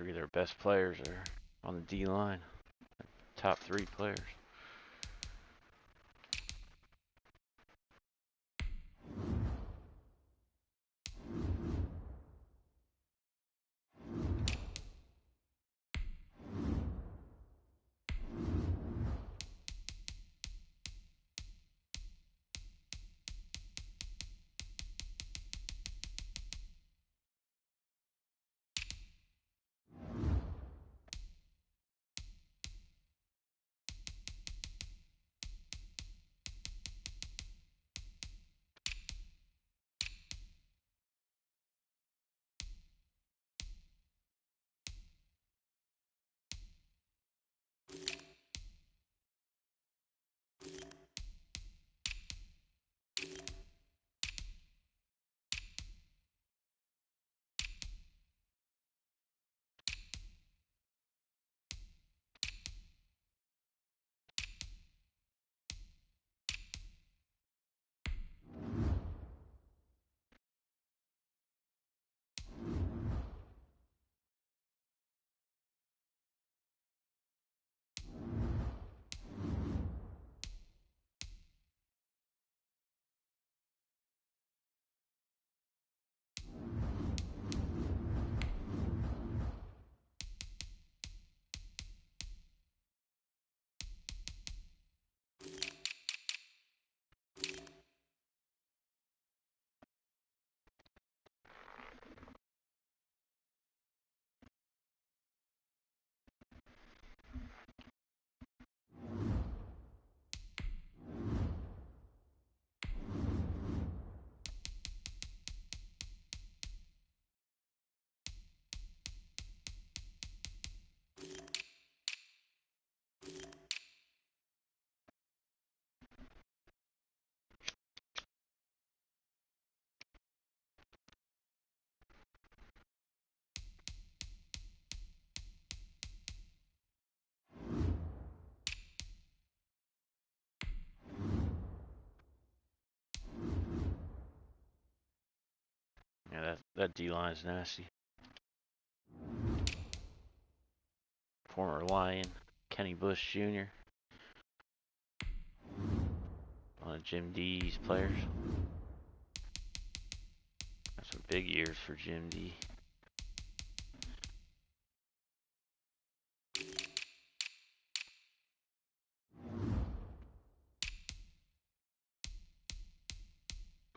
Three of their best players are on the D line. Top 3 players. Yeah, that D line's nasty. Former Lion, Kenny Bush Jr. One of Jim D's players. That's some big years for Jim D.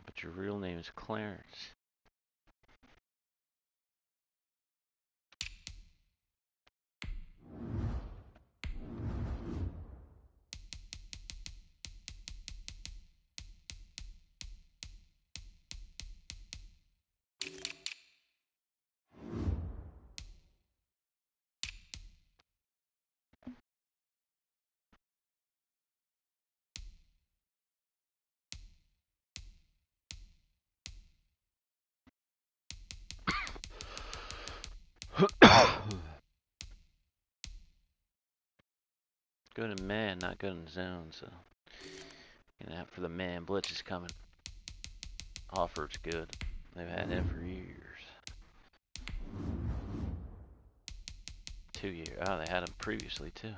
But your real name is Clarence. Good in man, not good in zone, so gonna have for the man. Blitz is coming. Hofford's good. They've had him for years. 2 years. Oh, they had him previously too.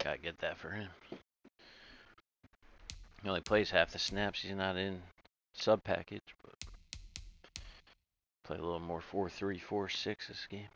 think I get that for him. He only plays half the snaps. He's not in sub package, but play a little more 4-3, 4-6 this game.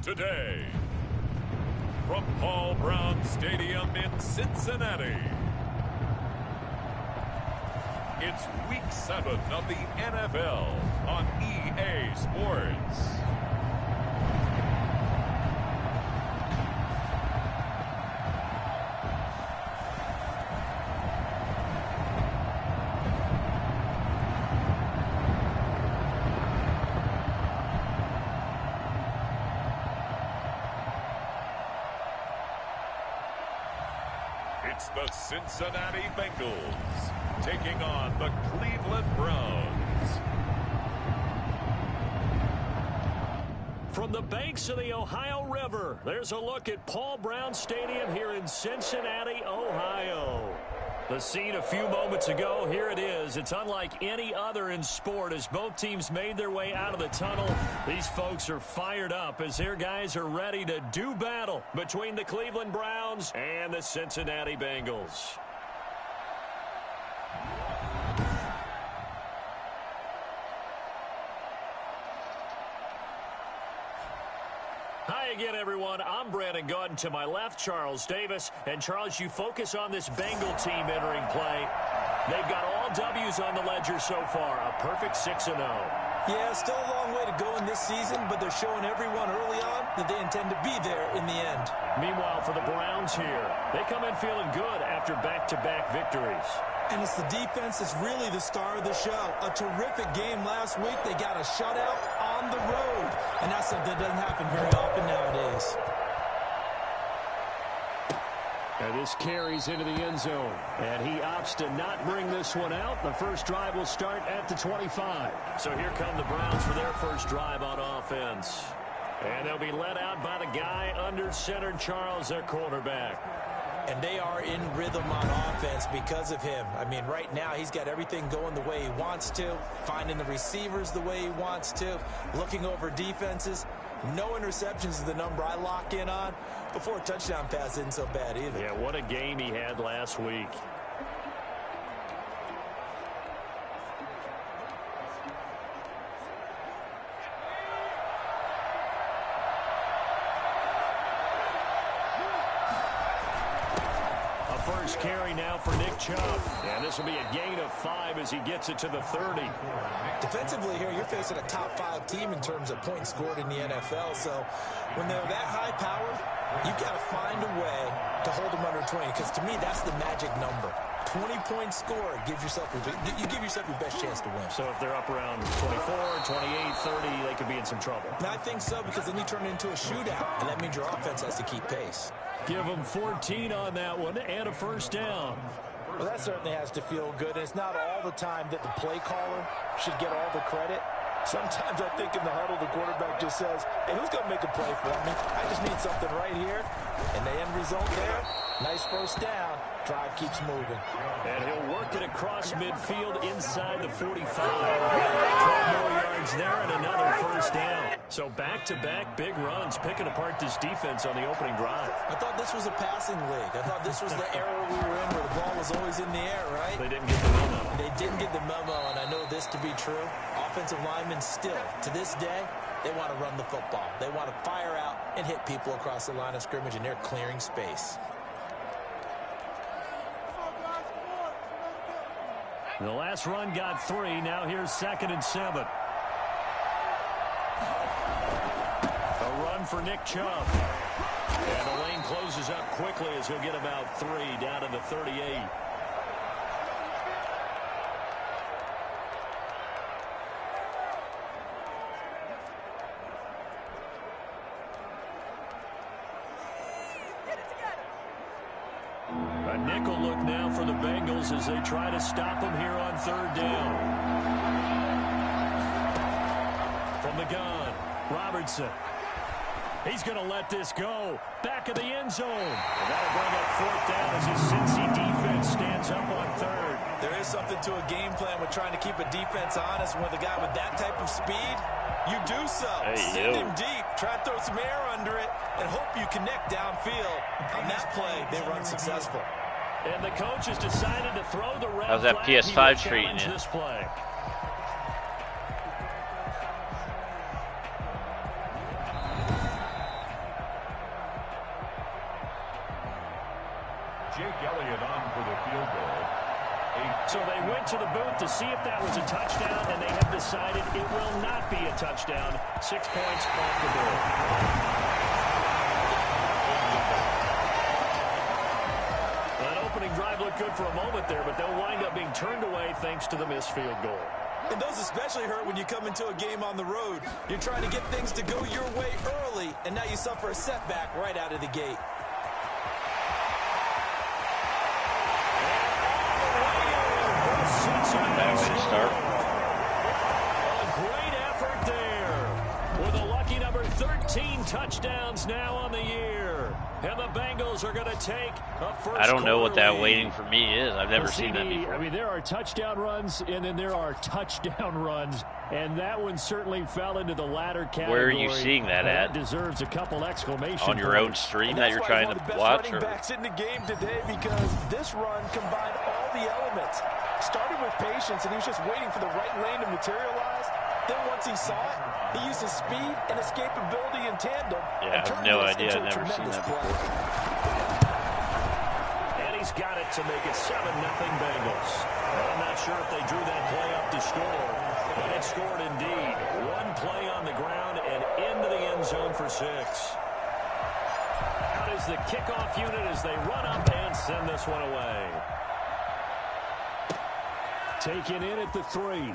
Today, from Paul Brown Stadium in Cincinnati, it's Week 7 of the NFL on EA Sports. It's the Cincinnati Bengals taking on the Cleveland Browns. From the banks of the Ohio River, there's a look at Paul Brown Stadium here in Cincinnati, Ohio. The scene a few moments ago, here it is. It's unlike any other in sport as both teams made their way out of the tunnel. These folks are fired up as their guys are ready to do battle between the Cleveland Browns and the Cincinnati Bengals. Hi again, everyone. I'm Brandon Gordon. To my left, Charles Davis. And, Charles, you focus on this Bengal team entering play. They've got all W's on the ledger so far. A perfect 6-0. Yeah, still a long way to go in this season, but they're showing everyone early on that they intend to be there in the end. Meanwhile, for the Browns here, they come in feeling good after back-to-back victories. And it's the defense that's really the star of the show. A terrific game last week. They got a shutout on the road. And that's something that doesn't happen very often nowadays. And this carries into the end zone. And he opts to not bring this one out. The first drive will start at the 25. So here come the Browns for their first drive on offense. And they'll be led out by the guy under center, Charles, their quarterback. And they are in rhythm on offense because of him. I mean, right now, he's got everything going the way he wants to, finding the receivers the way he wants to, looking over defenses. No interceptions is the number I lock in on. Before a touchdown pass isn't so bad either. Yeah, what a game he had last week. First carry now for Nick Chubb. And this will be a gain of 5 as he gets it to the 30. Defensively here, you're facing a top 5 team in terms of points scored in the NFL. So when they're that high powered, you've got to find a way to hold them under 20. Because to me, that's the magic number. 20-point score gives yourself you give yourself your best chance to win. So if they're up around 24, 28, 30, they could be in some trouble. And I think so, because then you turn it into a shootout, and that means your offense has to keep pace. Give them 14 on that one and a first down. Well, that certainly has to feel good, and it's not all the time that the play caller should get all the credit. Sometimes I think in the huddle, the quarterback just says, hey, who's going to make a play for me? I just need something right here. And the end result there, nice first down. drive keeps moving. And he'll work it across midfield inside the 45. 12 more yards there and another first down. So back-to-back big runs, picking apart this defense on the opening drive. I thought this was a passing league. I thought this was the era we were in where the ball was always in the air, right? They didn't get the memo. They didn't get the memo, and I know this to be true. Offensive linemen still, to this day, they want to run the football. They want to fire out and hit people across the line of scrimmage, and they're clearing space. The last run got 3. Now here's 2nd and 7. A run for Nick Chubb. And the lane closes up quickly as he'll get about 3 down to the 38. A nickel look now for the Bengals as they try to stop him here on 3rd down. From the gun, Robertson. He's going to let this go. Back of the end zone. And that'll bring up 4th down as his Cincy defense stands up on 3rd. There is something to a game plan with trying to keep a defense honest. And with a guy with that type of speed, you do so. Send him deep. Try to throw some air under it and hope you connect downfield. On that play, they run successful. And the coach has decided to throw the red How's that flag. PS5 treating you? This play. Jake Elliott on for the field goal. So they went to the booth to see if that was a touchdown, and they have decided it will not be a touchdown. 6 points off the board. That opening drive looked good for a moment there, but they'll wind up being turned away thanks to the missed field goal. And those especially hurt when you come into a game on the road. You're trying to get things to go your way early, and now you suffer a setback right out of the gate. Bad way to start. A great effort there. With a lucky number 13 touchdowns now on the year. And the Bengals are going to take a first I don't know what that lead. waiting for me is. I've never seen that before. I mean, there are touchdown runs, and then there are touchdown runs. And that one certainly fell into the latter category. Where are you seeing that at? That deserves a couple exclamation On your own points. stream that you're trying to watch? Or? Backs in the game today because this run combined all the elements. Started with patience, and he was just waiting for the right lane to materialize. Then once he saw it, he used his speed and escapability in tandem. Yeah, I have no idea. I've never seen that before. And he's got it to make it 7-0 Bengals. I'm not sure if they drew that play up to score, but it scored indeed. One play on the ground and into the end zone for 6. Out is the kickoff unit as they run up and send this one away. Taken in at the 3.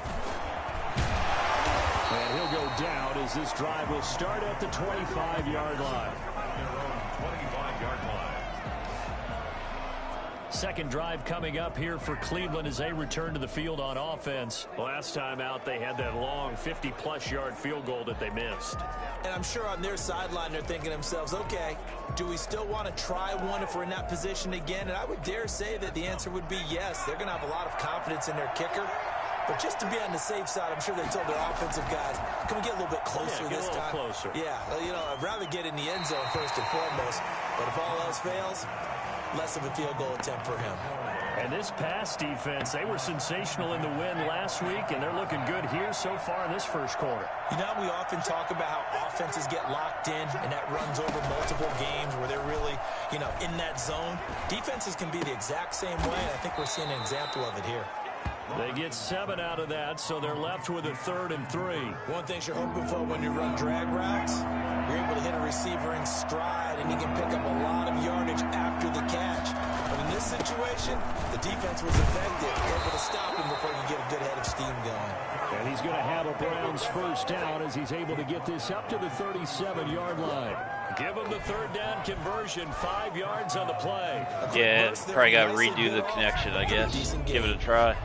And he'll go down as this drive will start at the 25-yard line. 25-yard line. Second drive coming up here for Cleveland as they return to the field on offense. Last time out, they had that long 50-plus yard field goal that they missed. And I'm sure on their sideline they're thinking to themselves, okay, do we still want to try one if we're in that position again? And I would dare say that the answer would be yes. They're going to have a lot of confidence in their kicker. But just to be on the safe side, I'm sure they told their offensive guys, can we get a little bit closer this time? Closer. Yeah, well, you know, I'd rather get in the end zone first and foremost. But if all else fails, less of a field goal attempt for him. And this pass defense, they were sensational in the win last week, and they're looking good here so far in this first quarter. You know, we often talk about how offenses get locked in, and that runs over multiple games where they're really, you know, in that zone. Defenses can be the exact same way, and I think we're seeing an example of it here. They get 7 out of that, so they're left with a 3rd and 3. One thing you're hoping for when you run drag routes, you're able to hit a receiver in stride, and he can pick up a lot of yardage after the catch. But in this situation, the defense was effective, able to stop him before he could get a good head of steam going. And he's going to have a Browns first down as he's able to get this up to the 37-yard line. Give him the 3rd down conversion, 5 yards on the play. Yeah, probably got to redo the connection, I guess. Give it a try.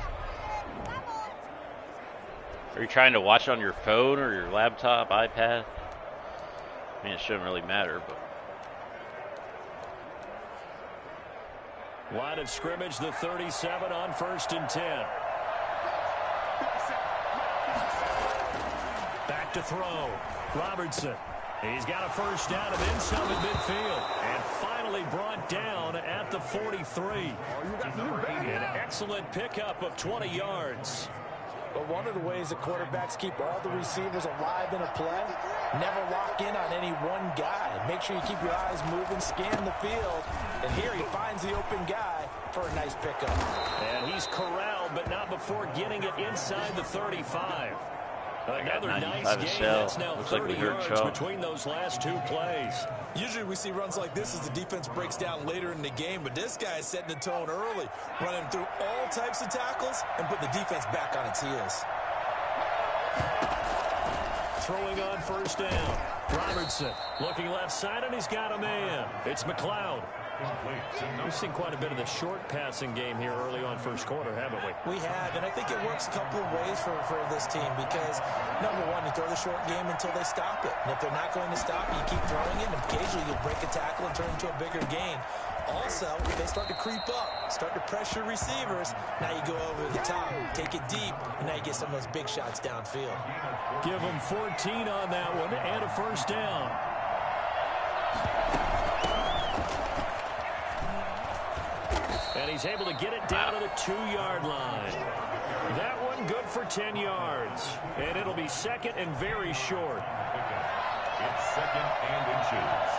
Are you trying to watch on your phone or your laptop, iPad? I mean, it shouldn't really matter, but Line of scrimmage, the 37 on 1st and 10. Back to throw. Robertson. He's got a first down and then some at midfield. And finally brought down at the 43. An excellent pickup of 20 yards. But one of the ways the quarterbacks keep all the receivers alive in a play, never lock in on any one guy. Make sure you keep your eyes moving, scan the field. And here he finds the open guy for a nice pickup. And he's corralled, but not before getting it inside the 35. Another nice game. That's now 30 yards between those last two plays. Usually we see runs like this as the defense breaks down later in the game, but this guy is setting the tone early, running through all types of tackles and put the defense back on its heels. Throwing on first down. Robertson looking left side, and he's got a man. It's McLeod. We've seen quite a bit of the short passing game here early on first quarter, haven't we? We have, and I think it works a couple of ways for this team because, number one, you throw the short game until they stop it. And if they're not going to stop it, you keep throwing it, and occasionally you'll break a tackle and turn into a bigger gain. Also, they start to creep up, start to pressure receivers. Now you go over the top, take it deep, and now you get some of those big shots downfield. Give them 14 on that one and a first down. And he's able to get it down to the 2-yard line. That one good for 10 yards. And it'll be second and very short. It's second and inches.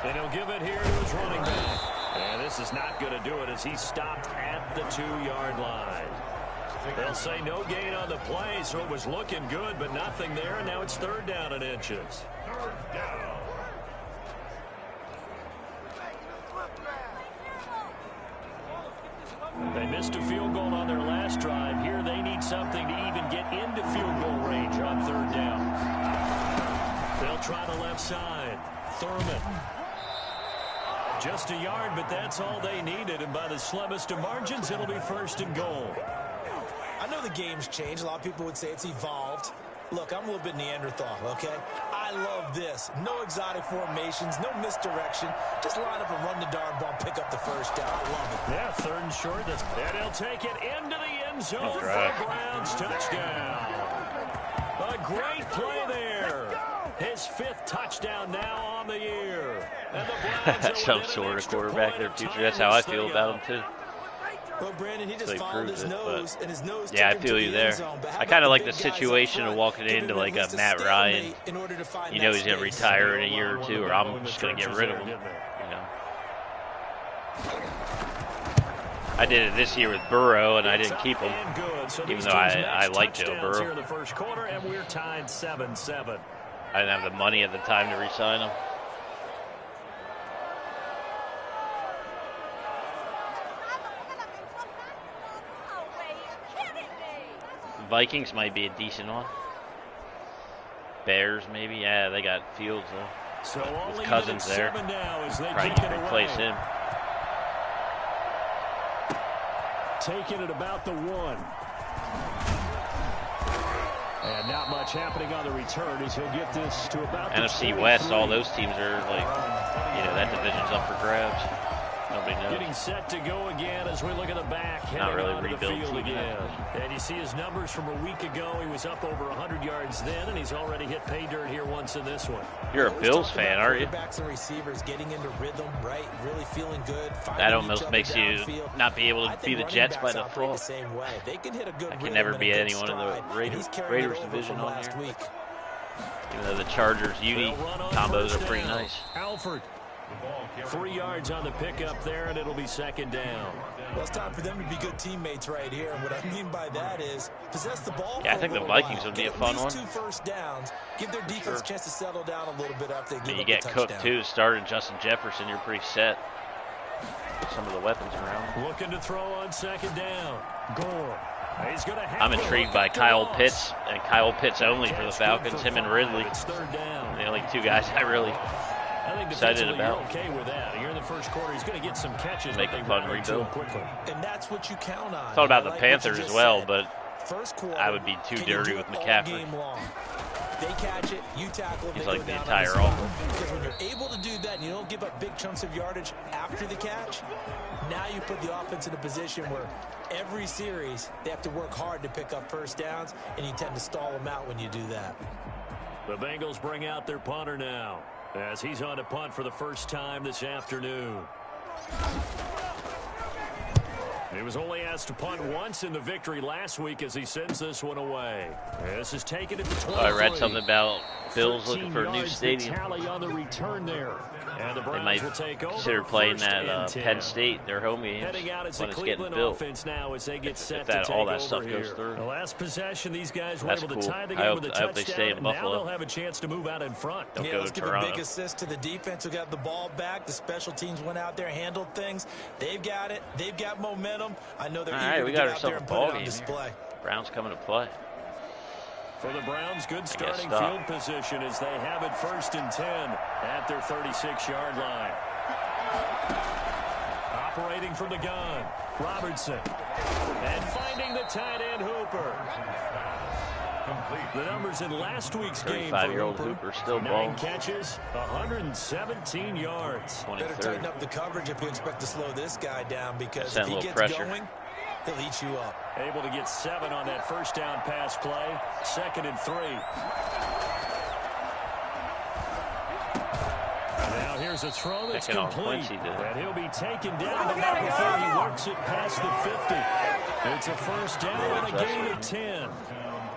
And he'll give it here to his running back. And this is not going to do it as he's stopped at the 2-yard line. They'll say no gain on the play, so it was looking good, but nothing there. And now it's 3rd down and inches. 3rd down. They missed a field goal on their last drive. Here they need something to even get into field goal range on 3rd down. They'll try the left side. Thurman. Just a yard, but that's all they needed. And by the slimmest of margins, it'll be 1st and goal. I know the game's changed. A lot of people would say it's evolved. Look, I'm a little bit Neanderthal, okay? I love this. No exotic formations, no misdirection. Just line up and run the darn ball, pick up the first down. I love it. Yeah, 3rd and short. And he'll take it into the end zone for a Browns touchdown. A great play there. His 5th touchdown now on the year. And the Browns some sort of quarterback there, future. That's how I feel about him, too. Well, Brandon, he just followed his nose, and his nose yeah, I feel you there. I kind of like the situation of walking into like a Matt Ryan. You know he's going to retire in a year or two, or I'm just going to get rid of him. You know. I did it this year with Burrow, and I didn't keep him, even though I like Joe Burrow. In the first quarter, and we're tied 7-7. I didn't have the money at the time to re-sign him. Vikings might be a decent one. Bears, maybe. Yeah, they got Fields, though. So with Cousins there. Probably can replace him. Taking it about the 1. And not much happening on the return as he'll get this to about NFC West, all those teams are like, you know, that division's up for grabs. Nobody knows. Getting set to go again as we look at the back. Not really onto the field rebuilt again. And you see his numbers from a week ago. He was up over 100 yards then, and he's already hit pay dirt here once in this one. You're a Bills fan, aren't you? Quarterbacks and receivers getting into rhythm, right? Really feeling good. That almost makes you not be able to be the Jets by default. I can never be anyone in the Raiders division on here. Even though the Chargers uni combos are pretty nice. Alford. 3 yards on the pickup there, and it'll be 2nd down. Well, it's time for them to be good teammates right here. And what I mean by that is possess the ball. Yeah, I think the Vikings would be a fun one. 2 first downs. Give their defense a chance to settle down a little bit after they give up you get a Cook, touchdown. too. Starting Justin Jefferson, you're pretty set. Some of the weapons around. Looking to throw on 2nd down. Gore. He's gonna have I'm intrigued by Kyle Pitts, and Kyle Pitts only for the Falcons. Him and Ridley. It's 3rd down. The only 2 guys I really excited about. Okay with that. Here in the first quarter, he's going to get some catches. Make a fun rebuild. Quickly. And that's what you count on. Thought about the Panthers as well, said. but First quarter, I would be too dirty with McCaffrey. They catch it, you tackle it. He's they like go the down entire on the spot. offense. Because when you're able to do that and you don't give up big chunks of yardage after the catch, now you put the offense in a position where every series they have to work hard to pick up first downs, and you tend to stall them out when you do that. The Bengals bring out their punter now as he's on to punt for the first time this afternoon. He was only asked to punt once in the victory last week as he sends this one away. This is taken at the 23. I read something about Bills looking for a new stadium. Tally on the return there. And the They Browns might will take over. consider playing that 1st and Penn 10. State, their home games, Heading out is when the it's getting Cleveland built. offense now as they get set If that, to all take that stuff over goes here. through. The last possession, these guys were That's able cool. to tie the I game hope- with a I touchdown. hope they stay in and now Buffalo. they'll have a chance to move out in front. Don't Yeah, go let's to give a Toronto. big assist to the defense who got the ball back. The special teams went out there, handled things. They've got it. They've got momentum. I know they're All eager right, to we get got out there ourselves a and put ball it on game display. here. Browns coming to play. For the Browns, good starting stop. field position as they have it 1st and 10 at their 36-yard line. Operating from the gun, Robertson. And finding the tight end, Hooper. The numbers in last week's game for 35-year-old Hooper still 9 balling. catches, 117 yards. Better tighten up the coverage if you expect to slow this guy down, because Send if a he little gets pressure. going, he'll eat you up. Able to get 7 on that first down pass play. 2nd and 3. Now here's a throw that's Picking off complete. Quincy, dude. And he'll be taken down, but not before he works it past the 50. It's a first down and a gain of 10.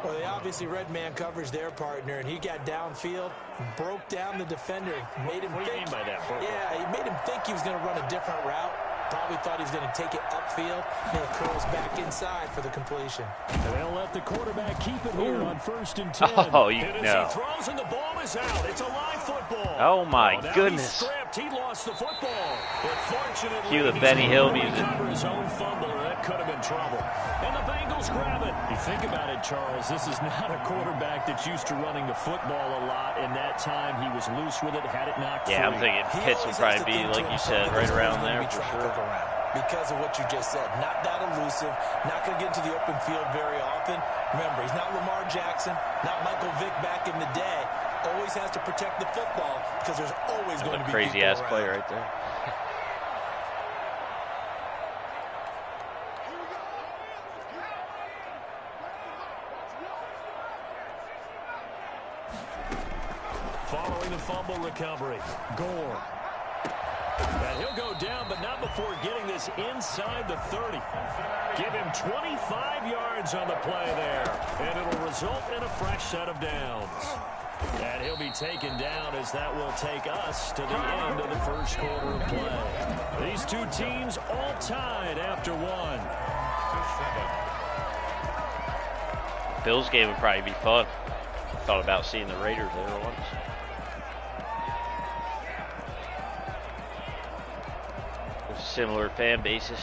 Well, they obviously read man coverage their partner, and he got downfield, broke down the defender, made him What do you think. mean by that, Burke? Yeah, he made him think he was going to run a different route. Probably thought he was going to take it upfield, and it curls back inside for the completion. And they'll let the quarterback keep it here on 1st and 10. Oh, you and as know. he throws and the ball is out. It's a live football. Oh, my now goodness. He stripped. He lost the football. But fortunately, Cue the he's Benny Hill able to music. recover his own fumble, or that could have been trouble. And the Bengals grab it. You think about it, Charles. This is not a quarterback that's used to running the football a lot. In that time, he was loose with it, had it knocked Yeah, free. I'm thinking He Pitts always will has probably to be, think to like you himself said, that right there's around always there gonna be for traffic sure. around. Because of what you just said, not that elusive, not going to get into the open field very often. Remember, he's not Lamar Jackson, not Michael Vick back in the day. Always has to protect the football because there's always going to be Crazy people ass around. play right there. Following the fumble recovery, Gore. And he'll go down, but not before getting this inside the 30. Give him 25 yards on the play there, and it'll result in a fresh set of downs. And he'll be taken down as that will take us to the end of the first quarter of play. These two teams all tied after one. Bills game would probably be fun. Thought about seeing the Raiders there once. Similar fan bases.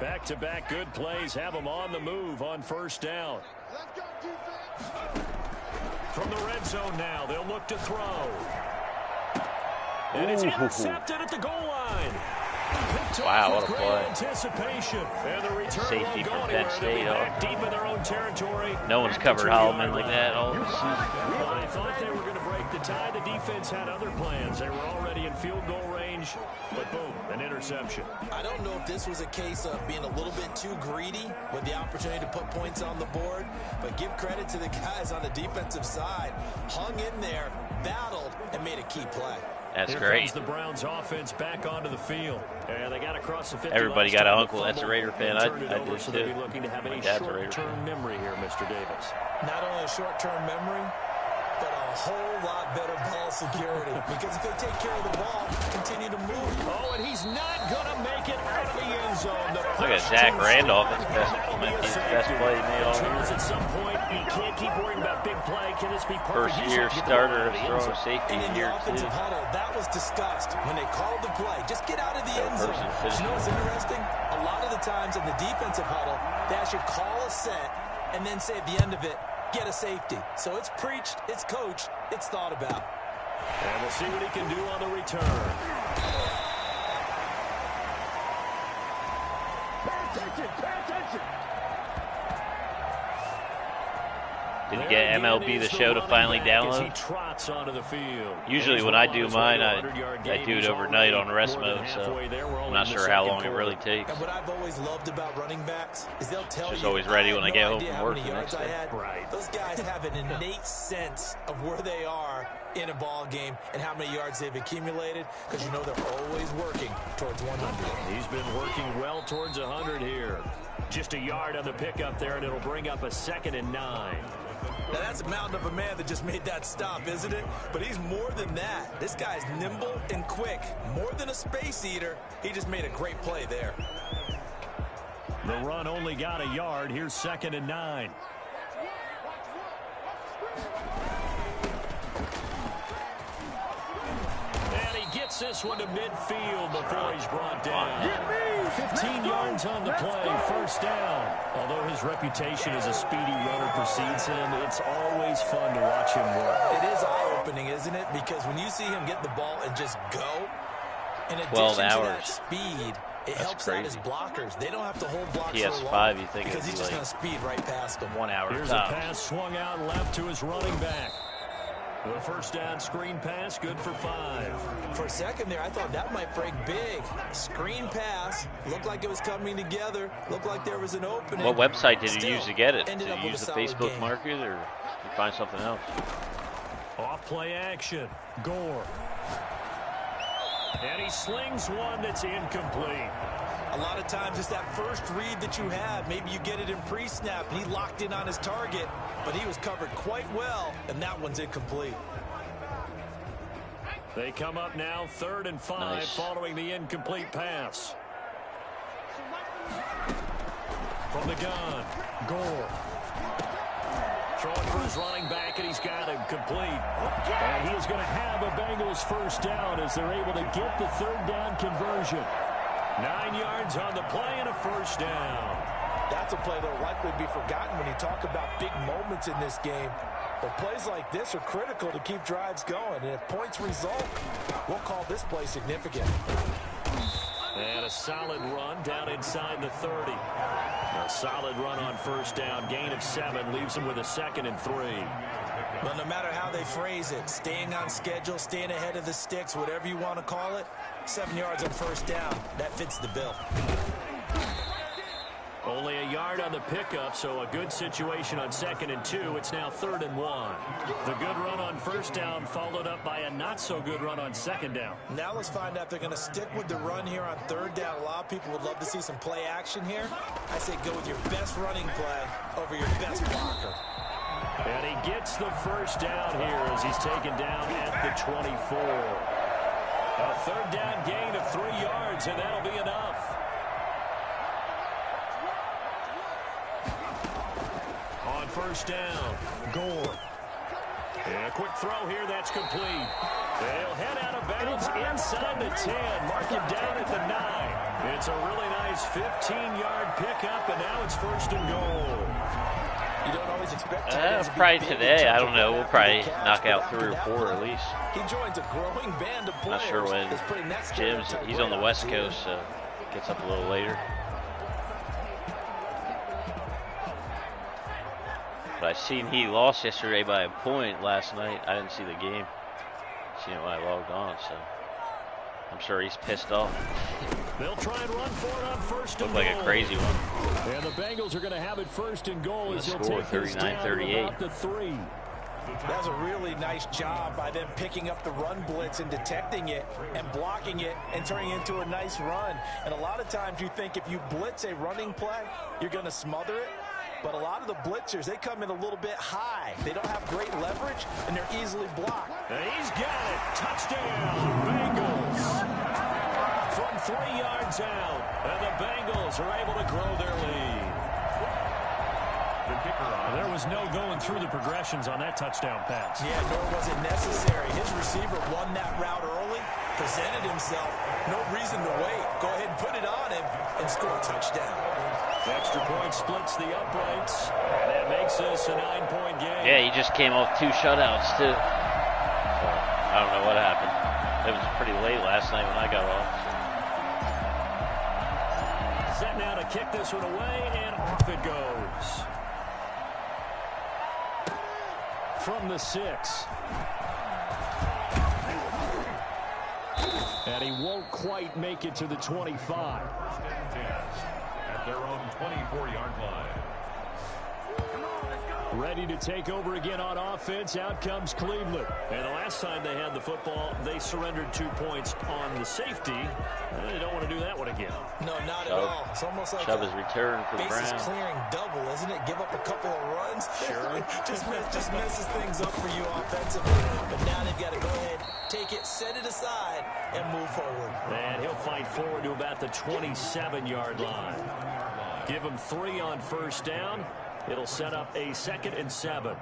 Back-to-back good plays have them on the move on first down. From the red zone now, they'll look to throw. And it's intercepted at the goal line. Wow, what a play. Anticipation. And the return Safety won't go from anywhere. Penn They'll be State, back deep in their own territory. No one's at the covered 2-yard Holloman like line. that all this season. Well, I thought they were going to break the tie. The defense had other plans. They were already in field goal range, but boom, an interception. I don't know if this was a case of being a little bit too greedy with the opportunity to put points on the board, but give credit to the guys on the defensive side. Hung in there, battled, and made a key play. That's Here great. comes the Browns offense back onto the field. And they got across the 50. Everybody last got an time. uncle that's a Fumble Raider fan. and I turned it over, did so they'll too. be looking to have My a dad's a Raider short-term fan. memory here, Mr. Davis. Not only a short-term memory, but a whole lot better ball security. Because if they take care of the ball, continue to move. Oh, and he's not going to make it out of the end zone. Look at Zach Randolph. His best, might be his best play he made all Charles, year. at some point, you can't keep worrying about big play. Can this be perfect? First He's year got to get the ball starter, out of the end throwing zone. safety And in the year too. offensive huddle, that was discussed when they called the play. Just get out of the end zone. person You know what's interesting? A lot of the times in the defensive huddle, they actually call a set and then say at the end of it, get a safety. So it's preached, it's coached, it's thought about. And we'll see what he can do on the return. Did you get MLB The Show to finally download? Usually when I do mine, I do it overnight on rest mode, so I'm not sure how long it really takes. And what I've always loved about running backs is they'll tell you. Just always ready when I get home from work the next day. Right. Those guys have an innate sense of where they are in a ball game and how many yards they've accumulated, because you know they're always working towards 100. He's been working well towards 100 here. Just a yard on the pickup there, and it'll bring up a 2nd and 9. Now that's a mountain of a man that just made that stop, isn't it? But he's more than that. This guy's nimble and quick. More than a space eater. He just made a great play there. The run only got a yard. Here's 2nd and 9. And he gets this one to midfield before he's brought down. 15 yards on the play, 1st down. Although his reputation as a speedy runner precedes him, it's always fun to watch him work. It is eye-opening, isn't it? Because when you see him get the ball and just go, in addition 12 to hours. that speed, it helps crazy. out his blockers. They don't have to hold blocks PS5, for long you think because it'd he's be just like going to speed right past them. 1 hour Here's tops. a pass swung out left to his running back. The 1st down screen pass, good for 5. For a second there, I thought that might break big. Screen pass. Looked like it was coming together. Looked like there was an opening. What website did you Still use to get it? Did ended you up with use a the solid Facebook game. Market, or did you find something else? Off play action. Gore. And he slings one that's incomplete. A lot of times it's that first read that you have. Maybe you get it in pre-snap, and he locked in on his target, but he was covered quite well, and that one's incomplete. They come up now 3rd and 5 Nice. following the incomplete pass. From the gun, Gore. Throwing for his running back, and he's got him complete. And he is going to have a Bengals 1st down as they're able to get the 3rd down conversion. 9 yards on the play and a 1st down. That's a play that will likely be forgotten when you talk about big moments in this game. But plays like this are critical to keep drives going. And if points result, we'll call this play significant. And a solid run down inside the 30. A solid run on 1st down. Gain of 7 leaves him with a 2nd and 3. Well, no matter how they phrase it, staying on schedule, staying ahead of the sticks, whatever you want to call it, 7 yards on 1st down, that fits the bill. Only a yard on the pickup, so a good situation on 2nd and 2. It's now 3rd and 1. The good run on 1st down followed up by a not-so-good run on 2nd down. Now let's find out if they're going to stick with the run here on 3rd down. A lot of people would love to see some play action here. I say go with your best running play over your best blocker. And he gets the 1st down here as he's taken down at the 24. A 3rd down gain of 3 yards, and that'll be enough. On 1st down, Gore. And a quick throw here, that's complete. They'll head out of bounds inside the 10. Mark him down at the 9. It's a really nice 15-yard pickup, and now it's 1st and goal. You don't always expect Probably today. I don't know. We'll probably knock out 3 or 4 at least. He joins a growing band of players. Not sure when Jim's. He's on the West Coast, so gets up a little later. But I seen he lost yesterday by a point last night. I didn't see the game. Seen it when I logged on, so I'm sure he's pissed off. They'll try and run for it on 1st and Looked like goal. a crazy one. And the Bengals are going to have it 1st and goal as they'll score take this down to 39-38. about the 3. That was a really nice job by them picking up the run blitz and detecting it and blocking it and turning it into a nice run. And a lot of times you think if you blitz a running play, you're going to smother it. But a lot of the blitzers, they come in a little bit high. They don't have great leverage, and they're easily blocked. And he's got it. Touchdown, Bengals. From 3 yards out, and the Bengals are able to grow their lead. There was no going through the progressions on that touchdown pass. Yeah, nor was it necessary. His receiver won that route early, presented himself. No reason to wait. Go ahead and put it on him and score a touchdown. Extra point splits the uprights, and that makes this a 9-point game. Yeah, he just came off 2 shutouts, too. So, I don't know what happened. It was pretty late last night when I got off. Set now to kick this one away, and off it goes. from the 6. And he won't quite make it to the 25. At their own 24-yard line. Ready to take over again on offense. Out comes Cleveland. And the last time they had the football, they surrendered 2 points on the safety. They don't want to do that one again. No, not at all. It's almost like Chubb is return for the Browns. Bases clearing double, isn't it? Give up a couple of runs. Sure. just messes things up for you offensively. But now they've got to go ahead, take it, set it aside, and move forward. And he'll fight forward to about the 27-yard line. Give him 3 on first down. It'll set up a 2nd and 7.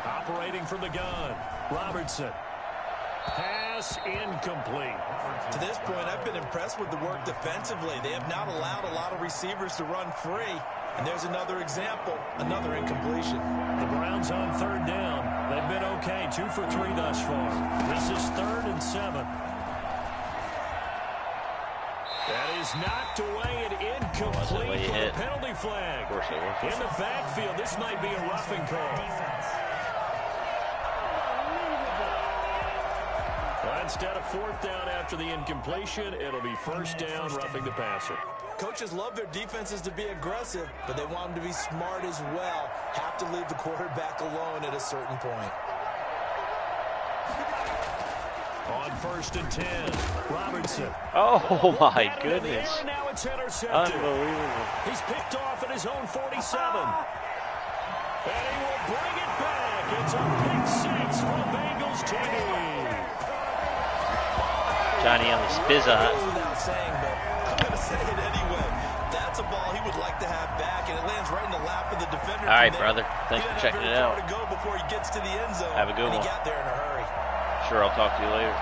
Operating from the gun, Robertson. Pass incomplete. To this point, I've been impressed with the work defensively. They have not allowed a lot of receivers to run free. And there's another example, another incompletion. The Browns on 3rd down. They've been okay, 2 for 3 thus far. This is 3rd and 7. That is knocked away and incomplete for a penalty flag. Of course it was. In the backfield, this might be a roughing call. Instead of 4th down after the incompletion, it'll be 1st down, roughing the passer. Coaches love their defenses to be aggressive, but they want them to be smart as well. Have to leave the quarterback alone at a certain point. On 1st and 10, Robertson. Oh, my goodness. Now it's intercepted. Unbelievable. He's picked off at his own 47. And he will bring it back. It's a pick 6 for Bengals TV. Johnny on the spizza. Without saying, but I'm going to say it anyway. That's a ball he would like to have back, and it lands right in the lap of the defender. All right, brother. Thanks for checking it out. To go before he gets to the end zone. Have a good one. He got there in a hurry. Sure, I'll talk to you later.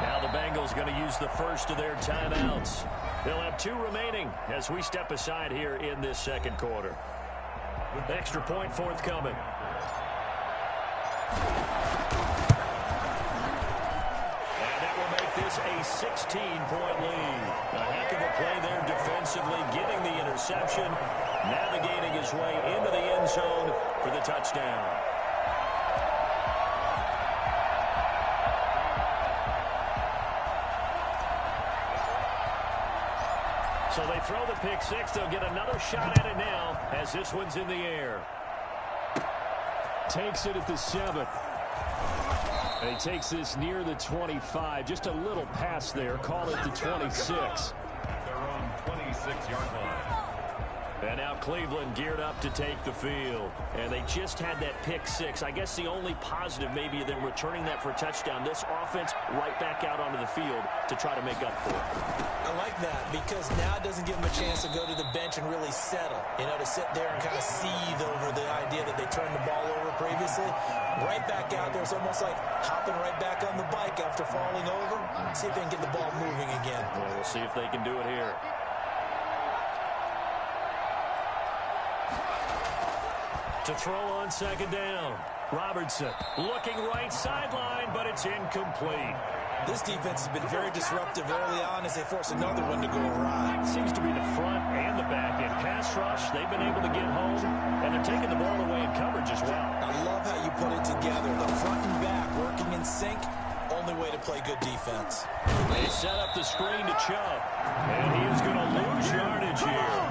Now the Bengals going to use the first of their timeouts. They'll have 2 remaining as we step aside here in this 2nd quarter. Extra point forthcoming. And that will make this a 16-point lead. A heck of a play there defensively, getting the interception, navigating his way into the end zone for the touchdown. So they throw the pick 6. They'll get another shot at it now as this one's in the air. Takes it at the 7. And he takes this near the 25. Just a little pass there. Call it the 26. Their own 26-yard line. And now Cleveland geared up to take the field. And they just had that pick 6. I guess the only positive maybe them returning that for a touchdown. This offense right back out onto the field to try to make up for it. I like that because now it doesn't give them a chance to go to the bench and really settle. You know, to sit there and kind of seethe over the idea that they turned the ball over previously. Right back out there. It's almost like hopping right back on the bike after falling over. See if they can get the ball moving again. Well, we'll see if they can do it here. To throw on 2nd down. Robertson looking right sideline, but it's incomplete. This defense has been very disruptive early on as they force another one to go awry. Seems to be the front and the back end. Pass rush, they've been able to get home, and they're taking the ball away in coverage as well. I love how you put it together. The front and back working in sync. Only way to play good defense. They set up the screen to Chubb, and he is going to lose yardage here.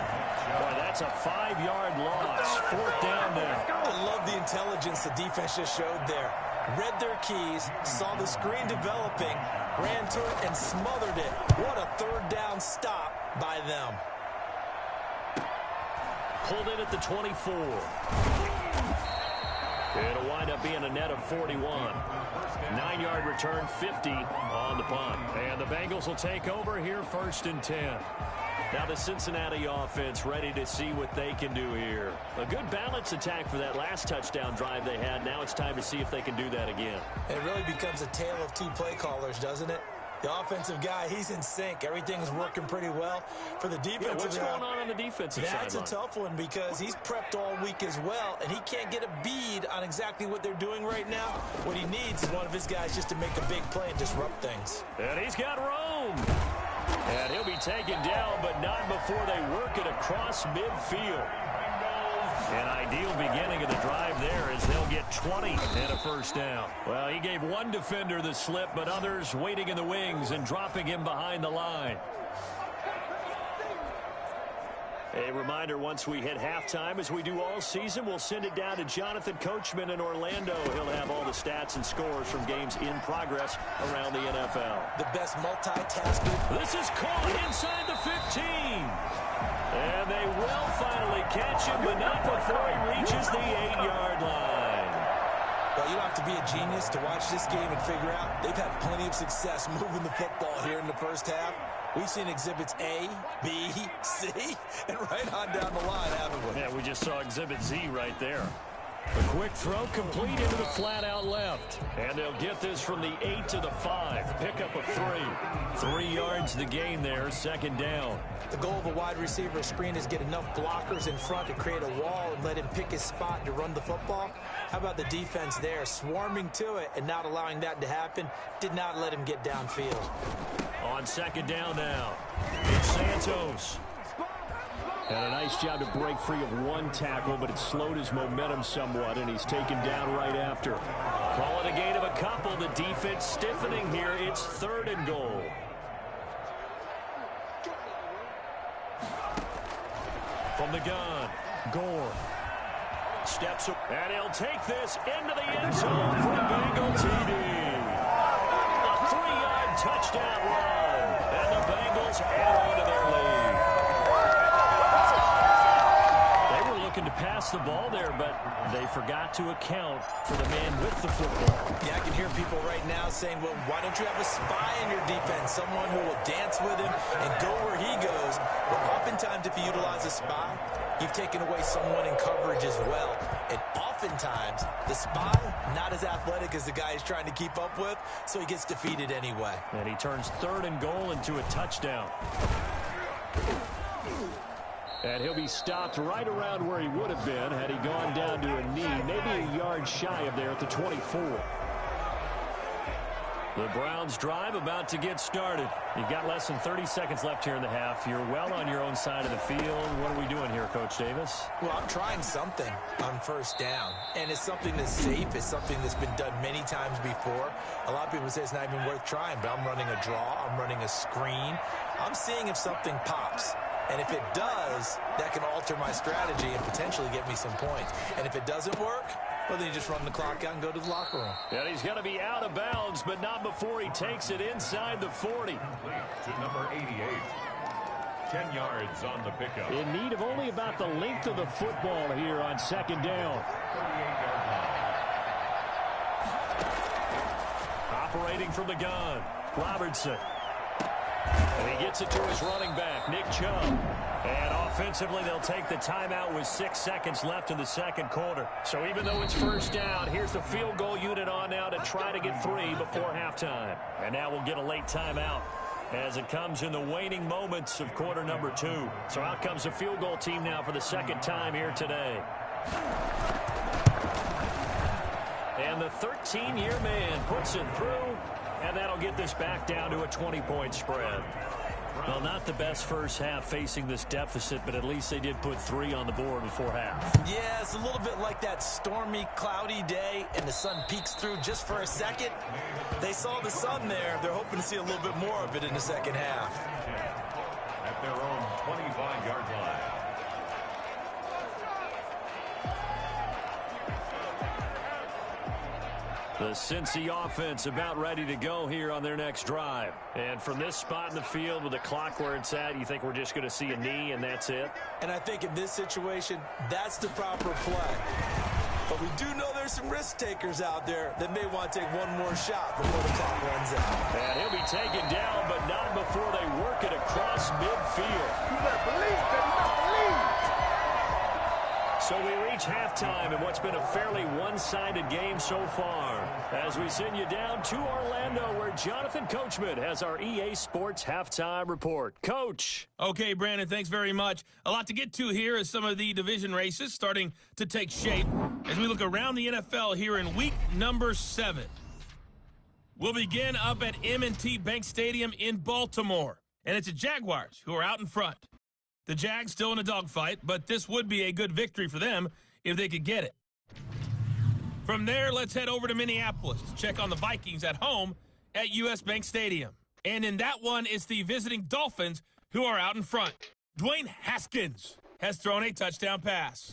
Boy, that's a 5-yard loss. 4th down now. I love the intelligence the defense just showed there. Read their keys, saw the screen developing, ran to it, and smothered it. What a 3rd down stop by them. Pulled in at the 24. It'll wind up being a net of 41. 9-yard return, 50 on the punt. And the Bengals will take over here 1st and 10. Now the Cincinnati offense ready to see what they can do here. A good balance attack for that last touchdown drive they had. Now it's time to see if they can do that again. It really becomes a tale of 2 play callers, doesn't it? The offensive guy, he's in sync. Everything's working pretty well. For the defensive what's going on the defensive side? That's a tough one because he's prepped all week as well, and he can't get a bead on exactly what they're doing right now. What he needs is one of his guys just to make a big play and disrupt things. And he's got room. And he'll be taken down, but not before they work it across midfield. An ideal beginning of the drive there as they'll get 20 and a first down. Well, he gave one defender the slip, but others waiting in the wings and dropping him behind the line. A reminder, once we hit halftime, as we do all season, we'll send it down to Jonathan Coachman in Orlando. He'll have all the stats and scores from games in progress around the NFL. The best multitasker. This is caught inside the 15. And they will finally catch him, but not before he reaches the 8-yard line. Well, you don't have to be a genius to watch this game and figure out they've had plenty of success moving the football here in the first half. We've seen exhibits A, B, C, and right on down the line, haven't we? Yeah, we just saw exhibit Z right there. A quick throw complete into the flat out left. And they'll get this from the 8 to the 5. Pickup of 3. 3 yards the gain there, second down. The goal of a wide receiver screen is get enough blockers in front to create a wall and let him pick his spot to run the football. How about the defense there, swarming to it and not allowing that to happen? Did not let him get downfield. On second down now, it's Santos. And a nice job to break free of one tackle, but it slowed his momentum somewhat, and he's taken down right after. Call it a gain of a couple. The defense stiffening here. It's 3rd and goal. From the gun, Gore. Steps up, and he'll take this into the end zone for a Bengal TD. A 3-yard touchdown run, and the Bengals add on to their lead. Looking to pass the ball there, but they forgot to account for the man with the football. Yeah, I can hear people right now saying, well, why don't you have a spy in your defense, someone who will dance with him and go where he goes? Well, oftentimes if you utilize a spy, you've taken away someone in coverage as well. And oftentimes, the spy, not as athletic as the guy he's trying to keep up with, so he gets defeated anyway. And he turns 3rd and goal into a touchdown. And he'll be stopped right around where he would have been had he gone down to a knee, maybe a yard shy of there at the 24. The Browns drive about to get started. You've got less than 30 seconds left here in the half. You're well on your own side of the field. What are we doing here, Coach Davis? Well, I'm trying something on first down, and it's something that's safe. It's something that's been done many times before. A lot of people say it's not even worth trying, but I'm running a draw. I'm running a screen. I'm seeing if something pops. And if it does, that can alter my strategy and potentially get me some points. And if it doesn't work, well, then you just run the clock out and go to the locker room. And he's going to be out of bounds, but not before he takes it inside the 40. To number 88. 10 yards on the pickup. In need of only about the length of the football here on second down. 38-yard line. Operating from the gun, Robertson. And he gets it to his running back, Nick Chubb. And offensively, they'll take the timeout with 6 seconds left in the second quarter. So even though it's first down, here's the field goal unit on now to try to get 3 before halftime. And now we'll get a late timeout as it comes in the waning moments of quarter number 2. So out comes the field goal team now for the second time here today. And the 13-year man puts it through. And that'll get this back down to a 20-point spread. Well, not the best first half facing this deficit, but at least they did put 3 on the board before half. Yeah, it's a little bit like that stormy, cloudy day, and the sun peeks through just for a second. They saw the sun there. They're hoping to see a little bit more of it in the second half. At their own 25-yard line. The Cincy offense about ready to go here on their next drive. And from this spot in the field with the clock where it's at, you think we're just going to see a knee and that's it? And I think in this situation, that's the proper play. But we do know there's some risk takers out there that may want to take one more shot before the clock runs out. And he'll be taken down, but not before they work it across midfield. You better believe, baby, you better believe. So we reach halftime in what's been a fairly one-sided game so far. As we send you down to Orlando, where Jonathan Coachman has our EA Sports Halftime Report. Coach. Okay, Brandon, thanks very much. A lot to get to here as some of the division races starting to take shape as we look around the NFL here in week number 7. We'll begin up at M&T Bank Stadium in Baltimore, and it's the Jaguars who are out in front. The Jags still in a dogfight, but this would be a good victory for them if they could get it. From there, let's head over to Minneapolis to check on the Vikings at home at US Bank Stadium. And in that one, it's the visiting Dolphins who are out in front. Dwayne Haskins has thrown a touchdown pass.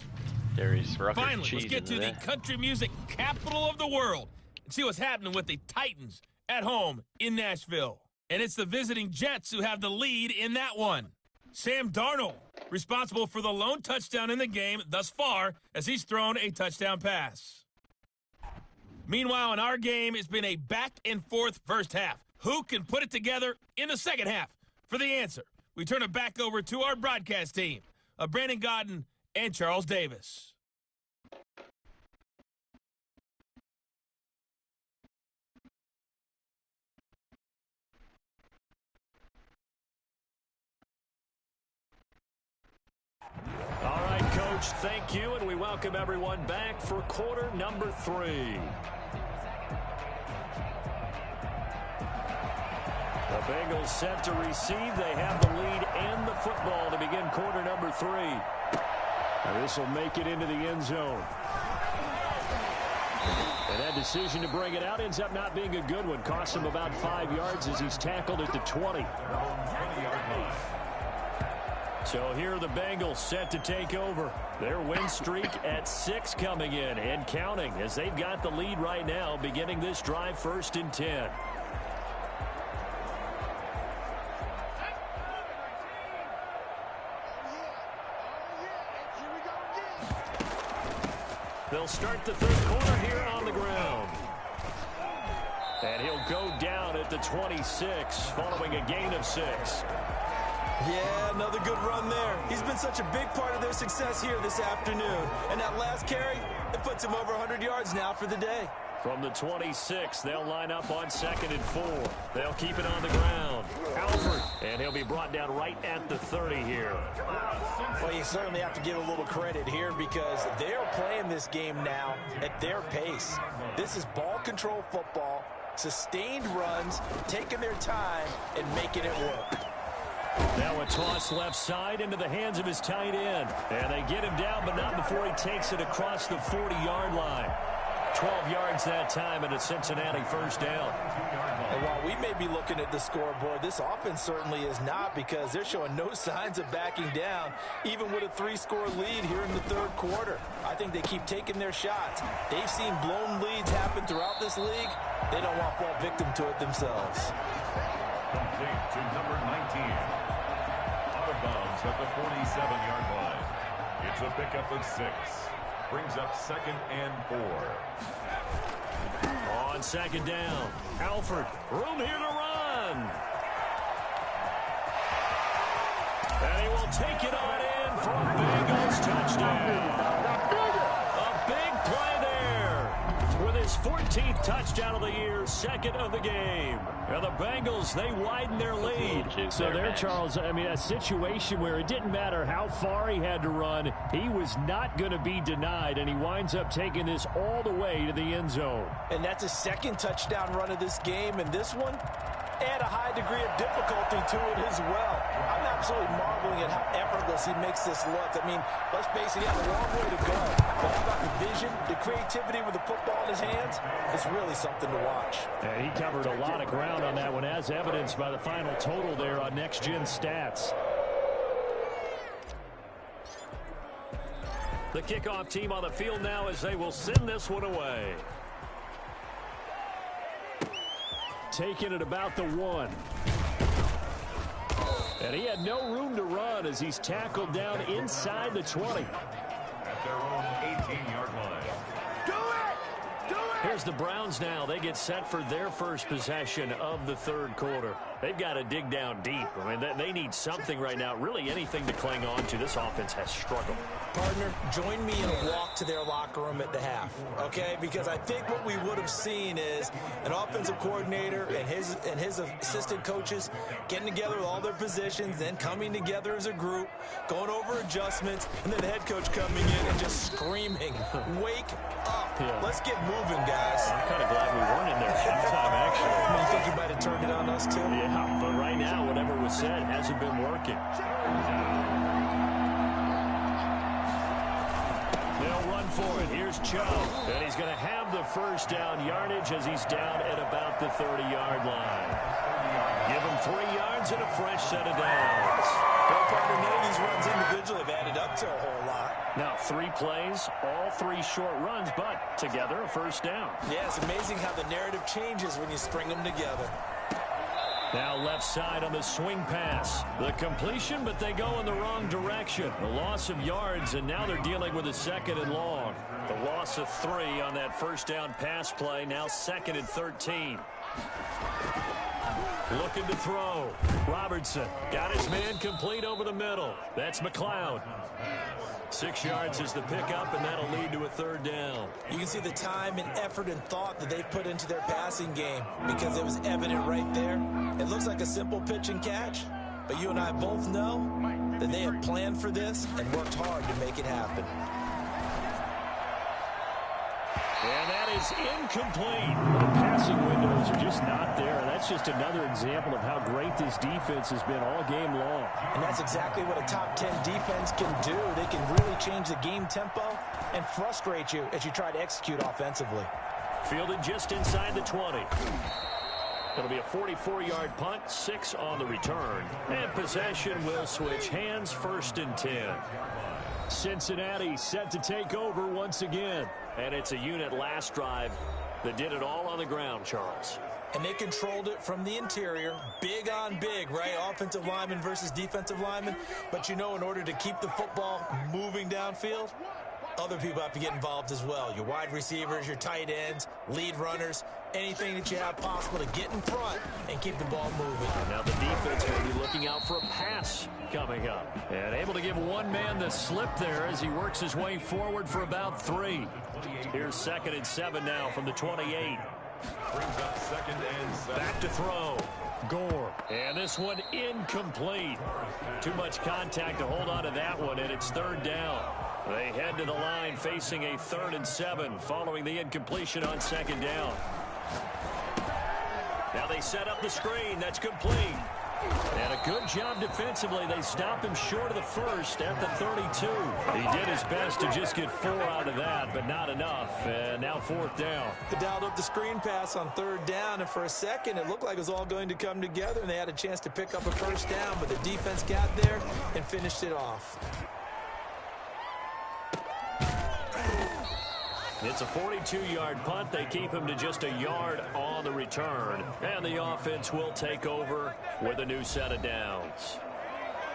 Finally, let's get to the country music capital of the world and see what's happening with the Titans at home in Nashville. And it's the visiting Jets who have the lead in that one. Sam Darnold, responsible for the lone touchdown in the game thus far as he's thrown a touchdown pass. Meanwhile, in our game, it's been a back-and-forth first half. Who can put it together in the second half? For the answer, we turn it back over to our broadcast team of Brandon Godden and Charles Davis. All right, Coach, thank you, and we welcome everyone back for quarter number 3. The Bengals set to receive. They have the lead and the football to begin quarter number 3. And this will make it into the end zone. And that decision to bring it out ends up not being a good one. Costs him about 5 yards as he's tackled at the 20. So here are the Bengals set to take over. Their win streak at 6 coming in and counting as they've got the lead right now beginning this drive 1st and 10. They'll start the third quarter here on the ground. And he'll go down at the 26 following a gain of 6. Yeah, another good run there. He's been such a big part of their success here this afternoon. And that last carry, it puts him over 100 yards now for the day. From the 26, they'll line up on 2nd and 4. They'll keep it on the ground. Alford, and he'll be brought down right at the 30 here. Well, you certainly have to give a little credit here because they're playing this game now at their pace. This is ball control football, sustained runs, taking their time, and making it work. Now a toss left side into the hands of his tight end. And they get him down, but not before he takes it across the 40-yard line. 12 yards that time, and a Cincinnati first down. And while we may be looking at the scoreboard, this offense certainly is not because they're showing no signs of backing down, even with a 3-score lead here in the third quarter. I think they keep taking their shots. They've seen blown leads happen throughout this league. They don't want to fall victim to it themselves. Complete to number 19. Out of bounds at the 47-yard line. It's a pickup of 6. Brings up 2nd and 4. On 2nd down, Alford, room here to run. And he will take it on in for a Bengals touchdown. A big play there with his 14th touchdown of the year, 2nd of the game. And the Bengals, they widen their lead. So there, Charles, I mean, a situation where it didn't matter how far he had to run, he was not going to be denied, and he winds up taking this all the way to the end zone. And that's his 2nd touchdown run of this game, and this one, add a high degree of difficulty to it as well. I'm absolutely marveling at how effortless he makes this look. I mean, let's face it, he has a long way to go. But how about the vision, the creativity with the football in his hands? It's really something to watch. And he covered a lot of ground on that one, as evidenced by the final total there on Next Gen Stats. The kickoff team on the field now as they will send this one away. Taking it about the 1. And he had no room to run as he's tackled down inside the 20. At their own 18-yard line. Do it! Do Here's the Browns now. They get set for their first possession of the third quarter. They've got to dig down deep. I mean, they need something right now, really anything to cling on to. This offense has struggled. Partner, join me in a walk to their locker room at the half, okay? Because I think what we would have seen is an offensive coordinator and his assistant coaches getting together with all their positions, then coming together as a group, going over adjustments, and then the head coach coming in and just screaming, wake up. Yeah. Let's get moving, guys. I'm kind of glad we weren't in there at halftime, actually. You think he might have turned it on us, too? Yeah, but right now, whatever was said hasn't been working. They'll run for it. Here's Chubb. And he's going to have the first down yardage as he's down at about the 30-yard line. Give him 3 yards and a fresh set of downs. Well, partner, none of these runs individually have added up to a whole lot. Now, 3 plays, all 3 short runs, but together a first down. Yeah, it's amazing how the narrative changes when you string them together. Now left side on the swing pass. The completion, but they go in the wrong direction. The loss of yards, and now they're dealing with a 2nd and long. The loss of 3 on that first down pass play, now 2nd and 13. Looking to throw. Robertson got his man complete over the middle. That's McLeod. 6 yards is the pickup, and that'll lead to a 3rd down. You can see the time and effort and thought that they put into their passing game because it was evident right there. It looks like a simple pitch and catch, but you and I both know that they had planned for this and worked hard to make it happen. And that is incomplete. The passing windows are just not there. That's just another example of how great this defense has been all game long. And that's exactly what a top 10 defense can do. They can really change the game tempo and frustrate you as you try to execute offensively. Fielded just inside the 20. It'll be a 44-yard punt, 6 on the return. And possession will switch hands, 1st and 10. Cincinnati set to take over once again. And it's a unit last drive that did it all on the ground, Charles. And they controlled it from the interior. Big on big, right? Offensive lineman versus defensive lineman. But you know, in order to keep the football moving downfield, other people have to get involved as well. Your wide receivers, your tight ends, lead runners, anything that you have possible to get in front and keep the ball moving. Now the defense will be looking out for a pass coming up. And able to give one man the slip there as he works his way forward for about 3. Here's 2nd and 7 now from the 28. Brings up 2nd and 7. Back to throw. Gore. And this one incomplete. Too much contact to hold on to that one, and it's 3rd down. They head to the line facing a 3rd and 7 following the incompletion on 2nd down. Now they set up the screen. That's complete. And a good job defensively. They stop him short of the 1st at the 32. He did his best to just get 4 out of that, but not enough. And now 4th down. They dialed up the screen pass on 3rd down, and for a second it looked like it was all going to come together, and they had a chance to pick up a 1st down, but the defense got there and finished it off. It's a 42-yard punt. They keep him to just a yard on the return. And the offense will take over with a new set of downs.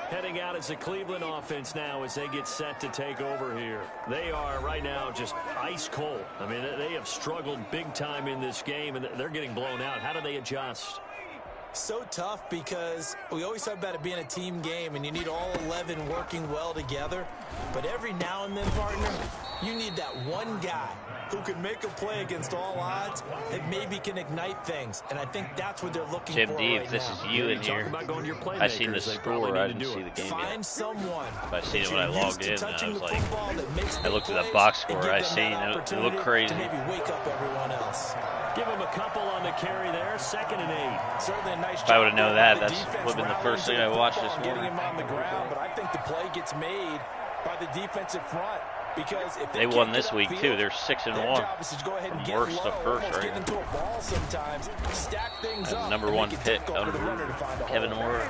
Heading out as the Cleveland offense now as they get set to take over here. They are right now just ice cold. I mean, they have struggled big time in this game, and they're getting blown out. How do they adjust? So tough because we always talk about it being a team game and you need all 11 working well together. But every now and then, partner, you need that one guy who can make a play against all odds that maybe can ignite things. And I think that's what they're looking Jim for D, right if this now. is you in here, I seen the score, I didn't see the game Find yet. someone But I seen it when I logged in, and I was like, I looked at the plays box and score, give I them seen that it looked crazy. to maybe wake up everyone else. Give him a couple on the carry there, 2nd and 8. Certainly a nice If I would have known that, job by the that's defense would have been the rallying first to thing the I watched football this and getting morning. him on the ground, but I think the play gets made by the defensive front. Because if They won this week, too. They're 6-1. Worst to first right now. Into a ball sometimes, stack things up, number 1 pick under Kevin Moore.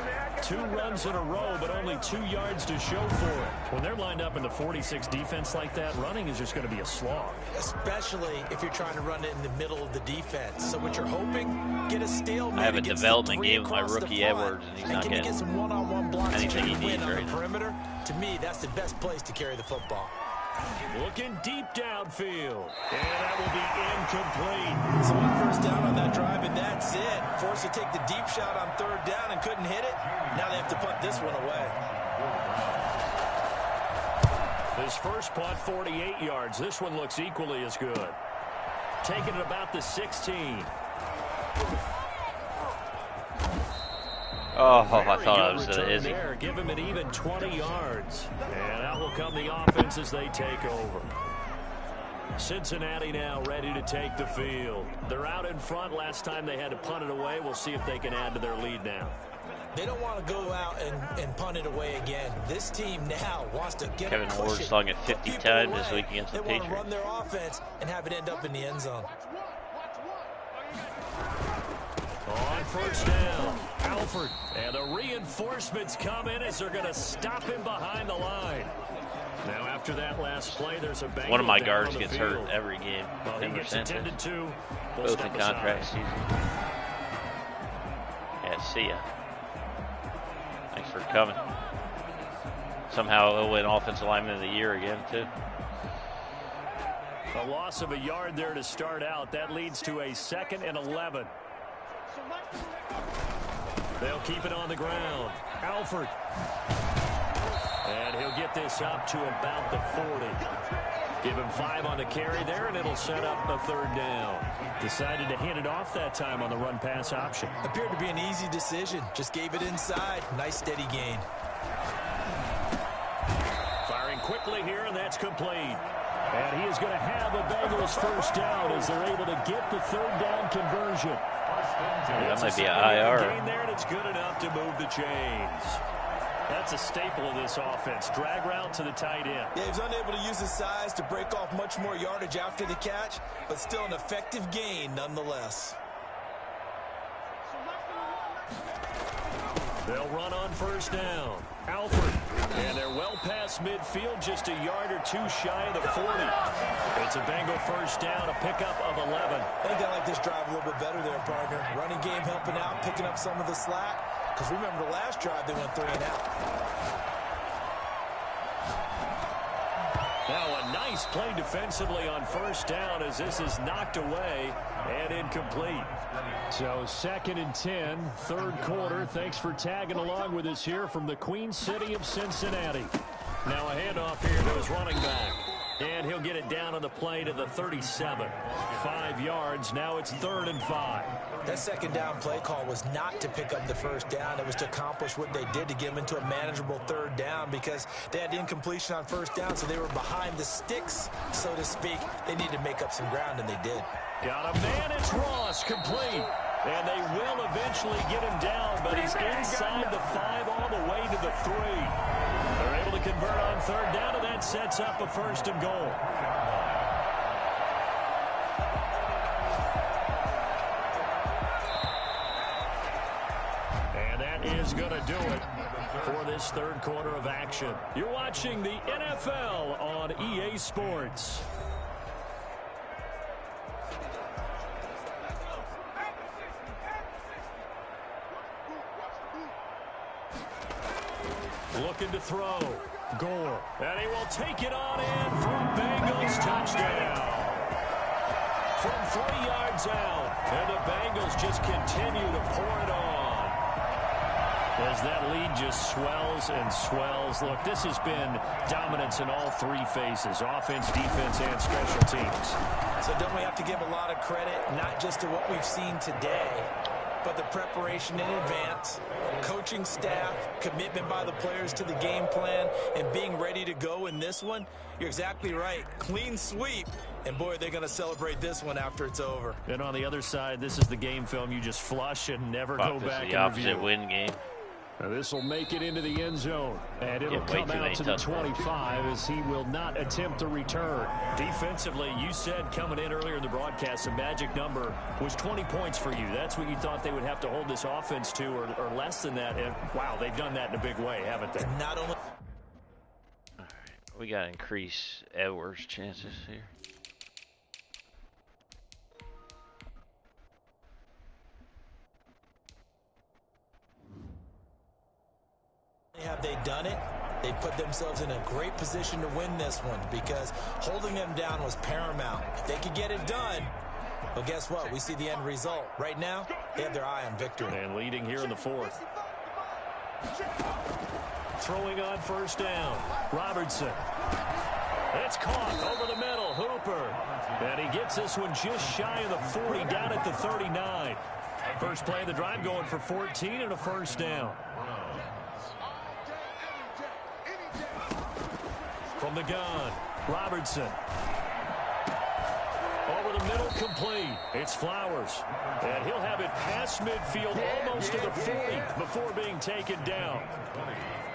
2 runs in a row, but only 2 yards to show for it. When they're lined up in the 46 defense like that, running is just going to be a slog. Especially if you're trying to run it in the middle of the defense. So what you're hoping, get a stalemate. I have a development game with my rookie Edwards, and he's not getting get some one-on-one blocks anything he to win needs on right the now. perimeter. To me, that's the best place to carry the football. Looking deep downfield. And that will be incomplete. So one first down on that drive, and that's it. Forced to take the deep shot on third down and couldn't hit it. Now they have to punt this one away. This first punt, 48 yards. This one looks equally as good. Taking it about the 16. Oh, I thought I was Izzy. There. Give him an even 20 yards. And out will come the offense as they take over. Cincinnati now ready to take the field. They're out in front. Last time they had to punt it away. We'll see if they can add to their lead now. They don't want to go out and punt it away again. This team now wants to get Kevin Ward slung it 50 times this week against the Patriots. They want to run their offense and have it end up in the end zone. On first down, Alford. And the reinforcements come in as they're going to stop him behind the line. Now, after that last play, there's a Bengal. One of my guards gets hurt every game. Well, he gets attended to. Both in contract season. Yeah, see ya. Thanks for coming. Somehow he'll win Offensive Lineman of the Year again, too. A loss of a yard there to start out. That leads to a 2nd and 11. They'll keep it on the ground. Alford. And he'll get this up to about the 40. Give him 5 on the carry there, and it'll set up a 3rd down. Decided to hand it off that time on the run-pass option. Appeared to be an easy decision. Just gave it inside. Nice, steady gain. Firing quickly here, and that's complete. And he is going to have a Bengals first down as they're able to get the 3rd down conversion. Yeah, that might be an IR. Gain there, and it's good enough to move the chains. That's a staple of this offense. Drag route to the tight end. Yeah, he's unable to use his size to break off much more yardage after the catch, but still an effective gain nonetheless. They'll run on first down. Alford. And they're well past midfield, just a yard or 2 shy of the 40. It's a Bengal first down, a pickup of 11. I think I like this drive a little bit better there, partner. Running game helping out, picking up some of the slack. Because remember the last drive, they went 3 and out. Now a nice play defensively on first down as this is knocked away and incomplete. So 2nd and 10, 3rd quarter. Thanks for tagging along with us here from the Queen City of Cincinnati. Now a handoff here to his running back. And he'll get it down on the play to the 37. 5 yards. Now it's 3rd and 5. That 2nd down play call was not to pick up the first down. It was to accomplish what they did to get them into a manageable 3rd down because they had incompletion on first down, so they were behind the sticks, so to speak. They needed to make up some ground, and they did. Got a man. It's Ross, complete. And they will eventually get him down, but he's inside the 5 all the way to the 3. They're able to convert on 3rd down, and that sets up a 1st and goal. And that is going to do it for this 3rd quarter of action. You're watching the NFL on EA Sports. Looking to throw. Gore. And he will take it on in for a Bengals touchdown. From 3 yards out. And the Bengals just continue to pour it on. As that lead just swells and swells. Look, this has been dominance in all 3 phases. Offense, defense, and special teams. So don't we have to give a lot of credit, not just to what we've seen today, but the preparation in advance, coaching staff, commitment by the players to the game plan, and being ready to go in this one? You're exactly right. Clean sweep. And, boy, they're going to celebrate this one after it's over. And on the other side, this is the game film you just flush and never go back and review. The opposite win game. Now this will make it into the end zone. And it'll come out to the 25 as he will not attempt to return. Defensively, you said coming in earlier in the broadcast, the magic number was 20 points for you. That's what you thought they would have to hold this offense to or less than that. And, wow, they've done that in a big way, haven't they? And not only... All right, we got to increase Edwards' chances here. Have they done it? they put themselves in a great position to win this one because holding them down was paramount. If they could get it done, well, guess what? We see the end result. Right now, they have their eye on victory. And leading here in the fourth. Throwing on first down. Robertson. It's caught over the middle. Hooper. And he gets this one just shy of the 40, down at the 39. First play of the drive going for 14 and a first down. From the gun, Robertson. Over the middle, complete. It's Flowers. And he'll have it past midfield, almost to the 40 before being taken down.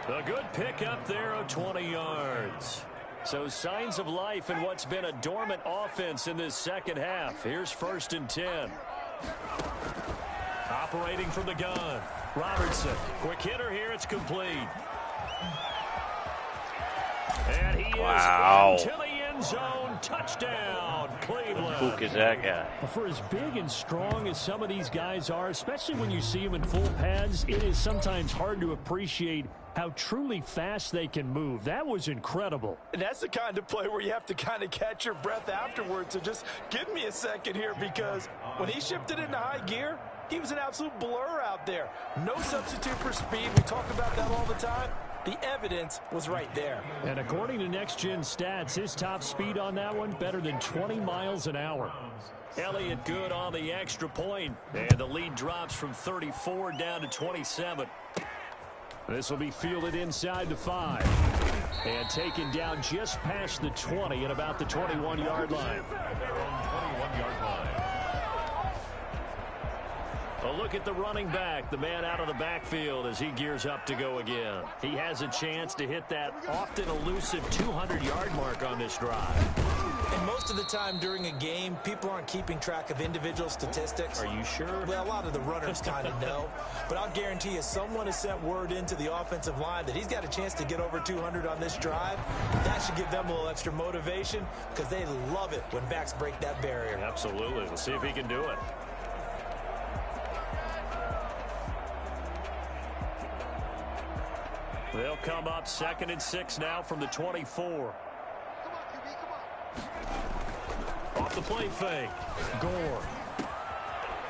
A good pickup there of 20 yards. So signs of life in what's been a dormant offense in this second half. Here's 1st and 10. Operating from the gun, Robertson. Quick hitter here, it's complete. And he is into the end zone. Touchdown, Cleveland. Who is that guy? For as big and strong as some of these guys are, especially when you see them in full pads, it is sometimes hard to appreciate how truly fast they can move. That was incredible. And that's the kind of play where you have to kind of catch your breath afterwards. So just give me a second here, because when he shifted into high gear, he was an absolute blur out there. No substitute for speed. We talk about that all the time. The evidence was right there. And according to Next Gen Stats, his top speed on that one, better than 20 miles an hour. Elliott good on the extra point. And the lead drops from 34 down to 27. This will be fielded inside the 5. And taken down just past the 20 at about the 21-yard line. Their own 21-yard line. A look at the running back, the man out of the backfield as he gears up to go again. He has a chance to hit that often elusive 200-yard mark on this drive. And most of the time during a game, people aren't keeping track of individual statistics. Are you sure? Well, a lot of the runners kind of know. But I'll guarantee you, someone has sent word into the offensive line that he's got a chance to get over 200 on this drive. That should give them a little extra motivation, because they love it when backs break that barrier. Absolutely. We'll see if he can do it. They'll come up 2nd and 6 now from the 24. Off the play fake. Gore.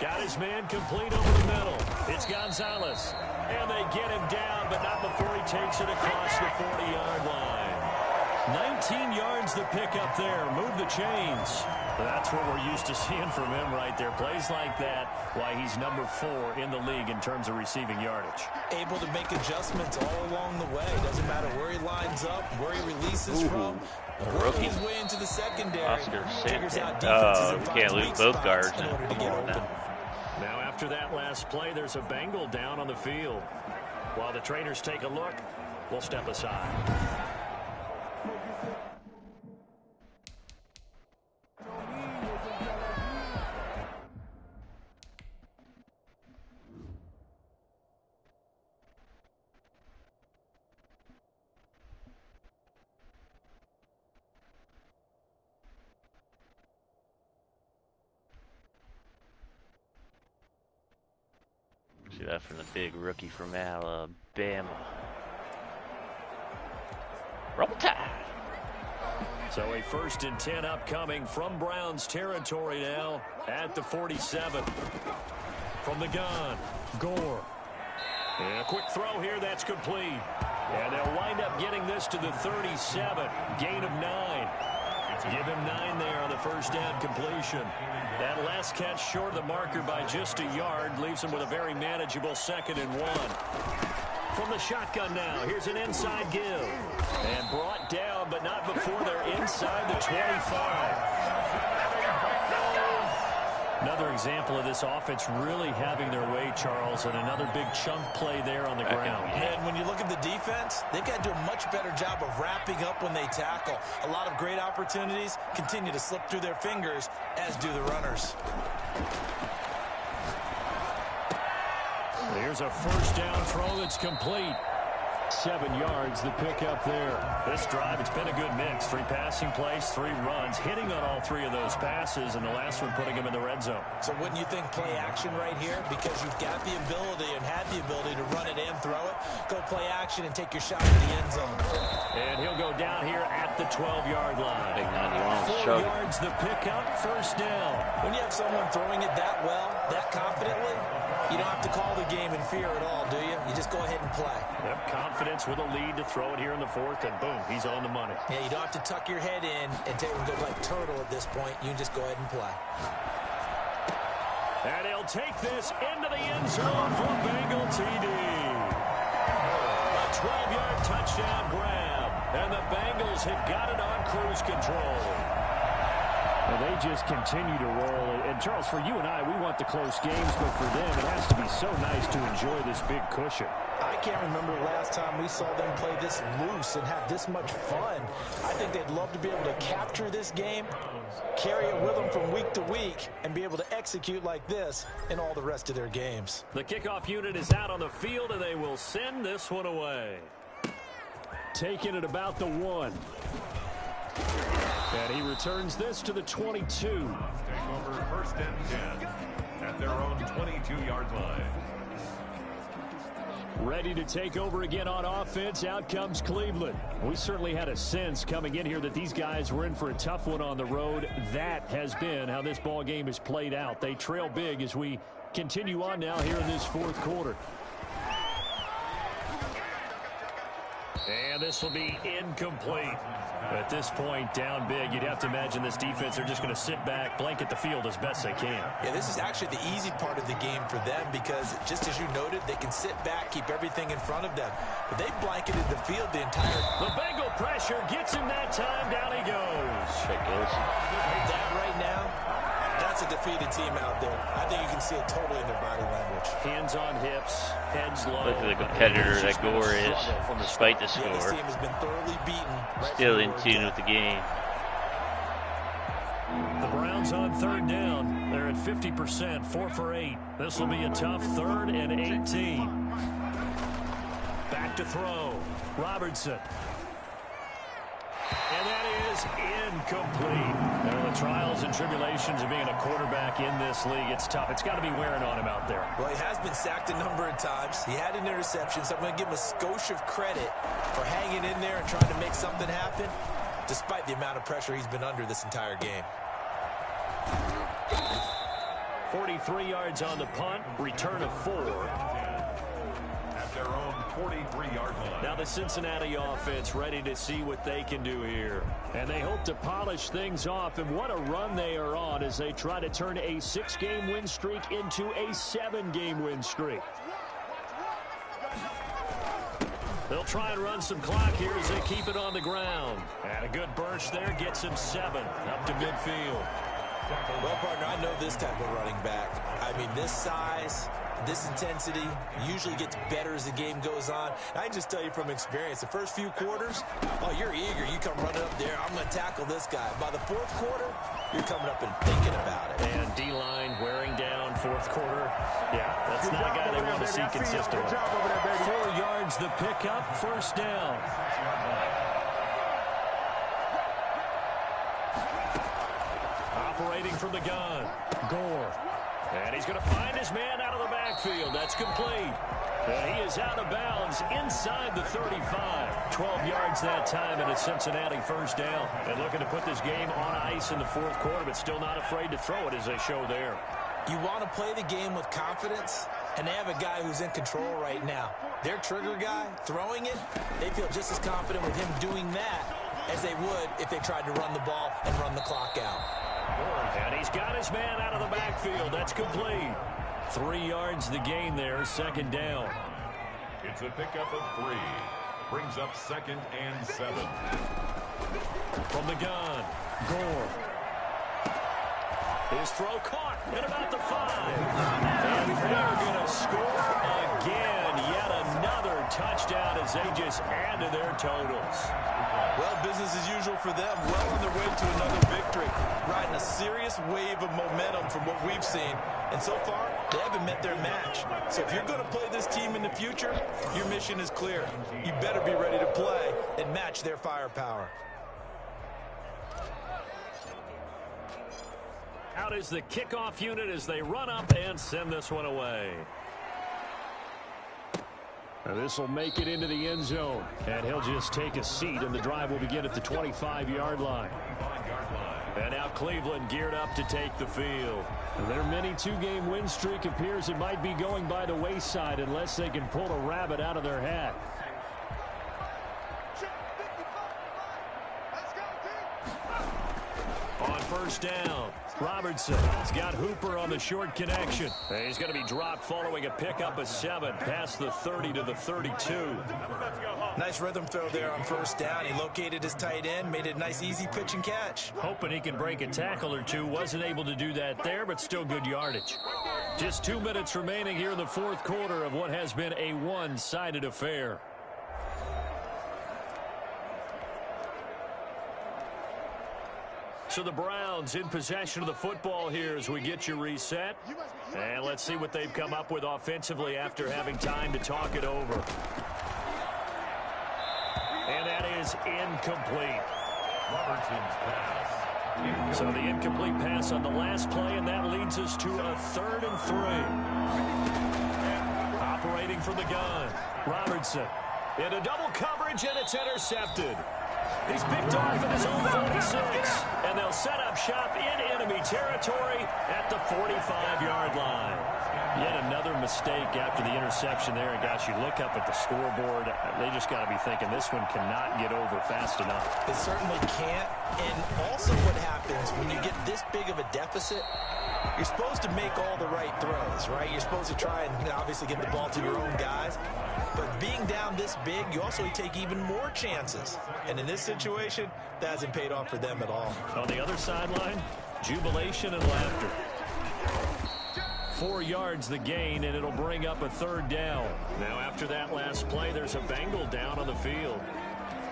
Got his man complete over the middle. It's Gonzalez. And they get him down, but not before he takes it across the 40-yard line. 19 yards the pickup there. Move the chains. That's what we're used to seeing from him right there. Plays like that, why he's number 4 in the league in terms of receiving yardage. Able to make adjustments all along the way. Doesn't matter where he lines up, where he releases from. Working his way into the secondary. Oscar Figures out Sampson. defenses We can't lose both guards in order to get open. Now after that last play, there's a Bengal down on the field. While the trainers take a look, we'll step aside. See that from the big rookie from Alabama. Roll Tide. So a 1st and 10 upcoming from Browns territory now at the 47. From the gun, Gore. And a quick throw here, that's complete. And they'll wind up getting this to the 37. Gain of 9. Give him 9 there on the first down completion. That last catch short of the marker by just a yard leaves him with a very manageable 2nd and 1. From the shotgun now, here's an inside give. And brought down, but not before they're inside the 25. Another example of this offense really having their way, Charles, and another big chunk play there on the ground. And when you look at the defense, they've got to do a much better job of wrapping up when they tackle. A lot of great opportunities continue to slip through their fingers, as do the runners. Here's a first down throw that's complete. 7 yards, the pickup there. This drive, it's been a good mix. 3 passing plays, 3 runs, hitting on all 3 of those passes, and the last one putting him in the red zone. So wouldn't you think play action right here? Because you've got the ability and had the ability to run it and throw it. Go play action and take your shot at the end zone. And he'll go down here at the 12-yard line. Big 91. 4 yards, the pickup, first down. When you have someone throwing it that well, that confidently, you don't have to call the game in fear at all, do you? You just go ahead and play. Yep, confidence with a lead to throw it here in the 4th, and boom, he's on the money. Yeah, you don't have to tuck your head in and go like turtle at this point. You can just go ahead and play. And he'll take this into the end zone for a Bengal TD. A 12-yard touchdown grab, and the Bengals have got it on cruise control. Well, they just continue to roll. And, Charles, for you and I, we want the close games, but for them, it has to be so nice to enjoy this big cushion. I can't remember the last time we saw them play this loose and have this much fun. I think they'd love to be able to capture this game, carry it with them from week to week, and be able to execute like this in all the rest of their games. The kickoff unit is out on the field, and they will send this one away. Taking it about the 1. And he returns this to the 22. Take over 1st and 10 at their own 22-yard line. Ready to take over again on offense. Out comes Cleveland. We certainly had a sense coming in here that these guys were in for a tough one on the road. That has been how this ball game has played out. They trail big as we continue on now here in this 4th quarter. And this will be incomplete. At this point, down big, you'd have to imagine this defense are just going to sit back, blanket the field as best they can. Yeah, this is actually the easy part of the game for them because, just as you noted, they can sit back, keep everything in front of them. But they blanketed the field the entire... The Bengal pressure gets him that time. Down he goes. That right now, that's a defeated team out there. I think you can see it totally in their body language. Hands on hips, heads low. Look at the competitor that Gore is, despite the score. Yeah, this team has been thoroughly beaten. Right, still in tune with the game. The Browns on 3rd down. They're at 50%, 4 for 8. This will be a tough 3rd and 18. Back to throw. Robertson. And that is incomplete. The trials and tribulations of being a quarterback in this league, it's tough. It's got to be wearing on him out there. Well, he has been sacked a number of times. He had an interception, so I'm going to give him a skosh of credit for hanging in there and trying to make something happen, despite the amount of pressure he's been under this entire game. 43 yards on the punt, return of 4. At their own 43-yard line. Now the Cincinnati offense ready to see what they can do here. And they hope to polish things off. And what a run they are on as they try to turn a 6-game win streak into a 7-game win streak. They'll try and run some clock here as they keep it on the ground. And a good burst there gets him 7 up to midfield. Well, partner, I know this type of running back. I mean, this size, this intensity usually gets better as the game goes on. I can just tell you from experience, the first few quarters, oh, you're eager. You come running up there. I'm going to tackle this guy. By the 4th quarter, you're coming up and thinking about it. And D-line wearing down 4th quarter. Yeah, that's not a guy they want to see consistently. 4 yards the pickup, 1st down. Operating from the gun, Gore. And he's going to find his man out of the backfield. That's complete. And he is out of bounds inside the 35. 12 yards that time, and it's Cincinnati 1st down. And looking to put this game on ice in the 4th quarter, but still not afraid to throw it as they show there. You want to play the game with confidence, and they have a guy who's in control right now. Their trigger guy, throwing it, they feel just as confident with him doing that as they would if they tried to run the ball and run the clock out. And he's got his man out of the backfield. That's complete. 3 yards the gain there, 2nd down. It's a pickup of 3. Brings up 2nd and 7. From the gun, Gore. His throw caught at about the 5. And they're going to score again. Yet another touchdown as they just add to their totals. Well, business as usual for them. Well on their way to another victory. Riding a serious wave of momentum from what we've seen. And so far, they haven't met their match. So if you're going to play this team in the future, your mission is clear. You better be ready to play and match their firepower. Out is the kickoff unit as they run up and send this one away. This will make it into the end zone, and he'll just take a seat, and the drive will begin at the 25-yard line. And now Cleveland geared up to take the field. Their mini two-game win streak appears it might be going by the wayside unless they can pull a rabbit out of their hat. On first down, Robertson has got Hooper on the short connection. He's going to be dropped following a pickup of 7 past the 30 to the 32. Nice rhythm throw there on first down. He located his tight end, made it a nice easy pitch and catch. Hoping he can break a tackle or two. Wasn't able to do that there, but still good yardage. Just 2 minutes remaining here in the fourth quarter of what has been a one-sided affair. So the Browns in possession of the football here as we get you reset. And let's see what they've come up with offensively after having time to talk it over. And that is incomplete. Robertson's pass. So the incomplete pass on the last play, and that leads us to a 3rd and 3. Operating from the gun, Robertson into double coverage, and it's intercepted. He's picked off at his own 46, and they'll set up shop in enemy territory at the 45-yard line. Yet another mistake after the interception there. And gosh, you look up at the scoreboard, they just got to be thinking this one cannot get over fast enough. It certainly can't. And also what happens when you get this big of a deficit, you're supposed to make all the right throws, right? You're supposed to try and obviously get the ball to your own guys. But being down this big, you also take even more chances. And in this situation, that hasn't paid off for them at all. On the other sideline, jubilation and laughter. 4 yards the gain, and it'll bring up a 3rd down. Now after that last play, there's a Bengal down on the field.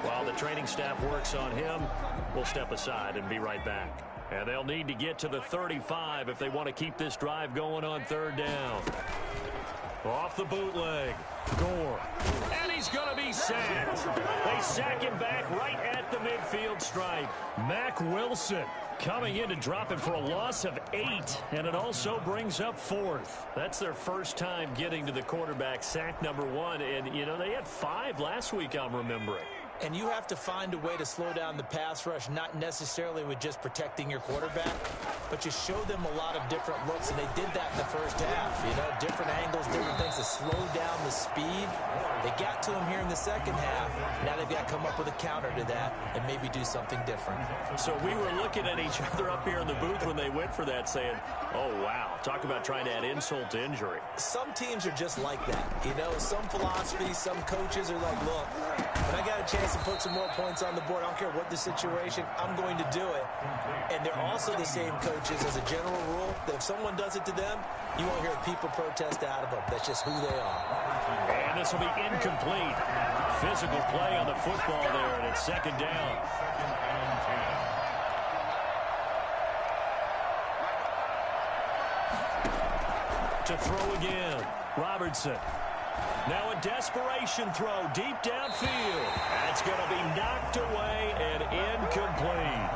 While the training staff works on him, we'll step aside and be right back. And they'll need to get to the 35 if they want to keep this drive going on 3rd down. Off the bootleg, Gore. And he's going to be sacked. They sack him back right at the midfield stripe. Mack Wilson coming in to drop him for a loss of 8, and it also brings up 4th. That's their first time getting to the quarterback, sack number 1, and, you know, they had 5 last week, I'm remembering. And you have to find a way to slow down the pass rush, not necessarily with just protecting your quarterback, but you show them a lot of different looks, and they did that in the first half. You know, different angles, different things to slow down the speed. They got to him here in the second half. Now they've got to come up with a counter to that and maybe do something different. So we were looking at each other up here in the booth when they went for that saying, oh, wow, talk about trying to add insult to injury. Some teams are just like that. You know, some philosophies, some coaches are like, look, when I got a chance to put some more points on the board, I don't care what the situation, I'm going to do it. And they're also the same coaches as a general rule that if someone does it to them, you won't hear people protest out of them. That's just who they are. And this will be incomplete. Physical play on the football there, and it's 2nd down. To throw again, Robertson. Now a desperation throw deep downfield. That's going to be knocked away and incomplete.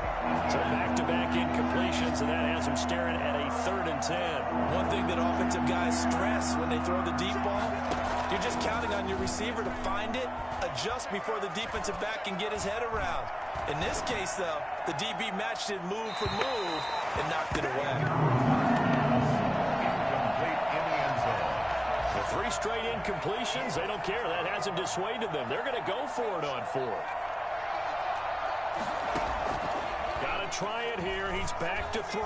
So back-to-back incompletions, and that has them staring at a 3rd and 10. One thing that offensive guys stress when they throw the deep ball, you're just counting on your receiver to find it, adjust before the defensive back can get his head around. In this case, though, the DB matched it move for move and knocked it away. 3 straight incompletions, they don't care. That hasn't dissuaded them. They're going to go for it on 4th. Got to try it here. He's back to throw.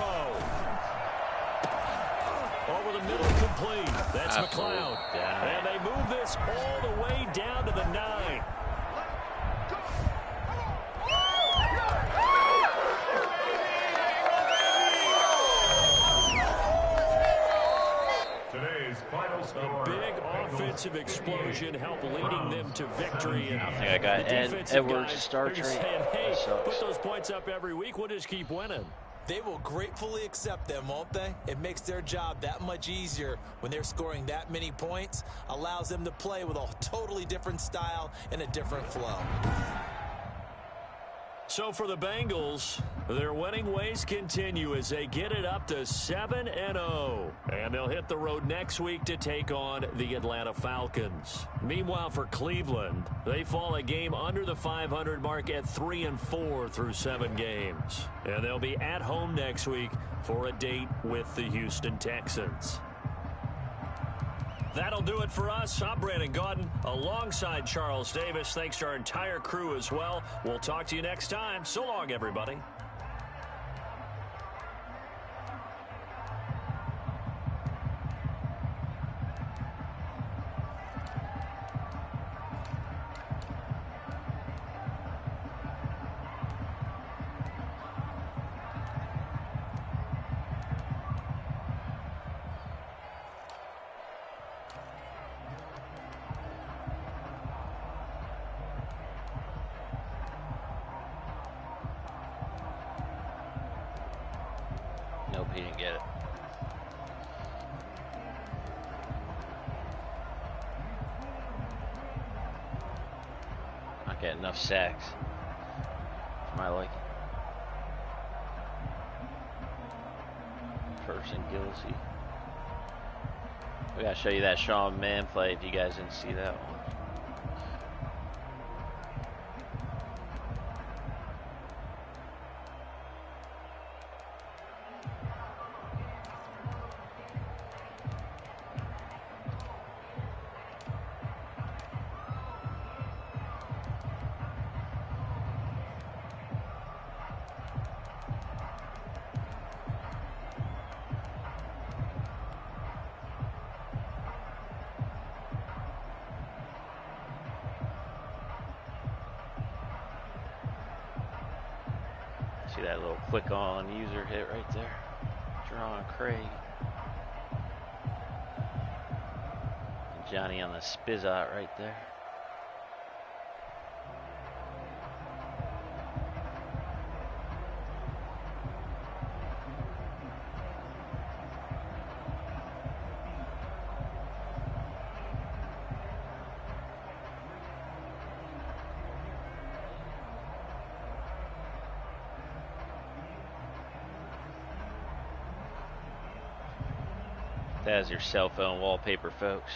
Over the middle, complete. That's McLeod. And they move this all the way down to the 9. offensive explosion help leading them to victory. And I don't think I got Edwards' start rate. Hey, put those points up every week. We'll just keep winning. They will gratefully accept them, won't they? It makes their job that much easier when they're scoring that many points. Allows them to play with a totally different style and a different flow. So for the Bengals, their winning ways continue as they get it up to 7-0. And they'll hit the road next week to take on the Atlanta Falcons. Meanwhile, for Cleveland, they fall a game under the 500 mark at 3-4 through 7 games. And they'll be at home next week for a date with the Houston Texans. That'll do it for us. I'm Brandon Gaudin alongside Charles Davis. Thanks to our entire crew as well. We'll talk to you next time. So long, everybody. Nope, he didn't get it. Not getting enough sacks for my liking. First and Gillespie. We gotta show you that Sean Mann play if you guys didn't see that one. See that little click on user hit right there? John Craig. And Johnny on the Spizzot right there. That is your cell phone wallpaper, folks.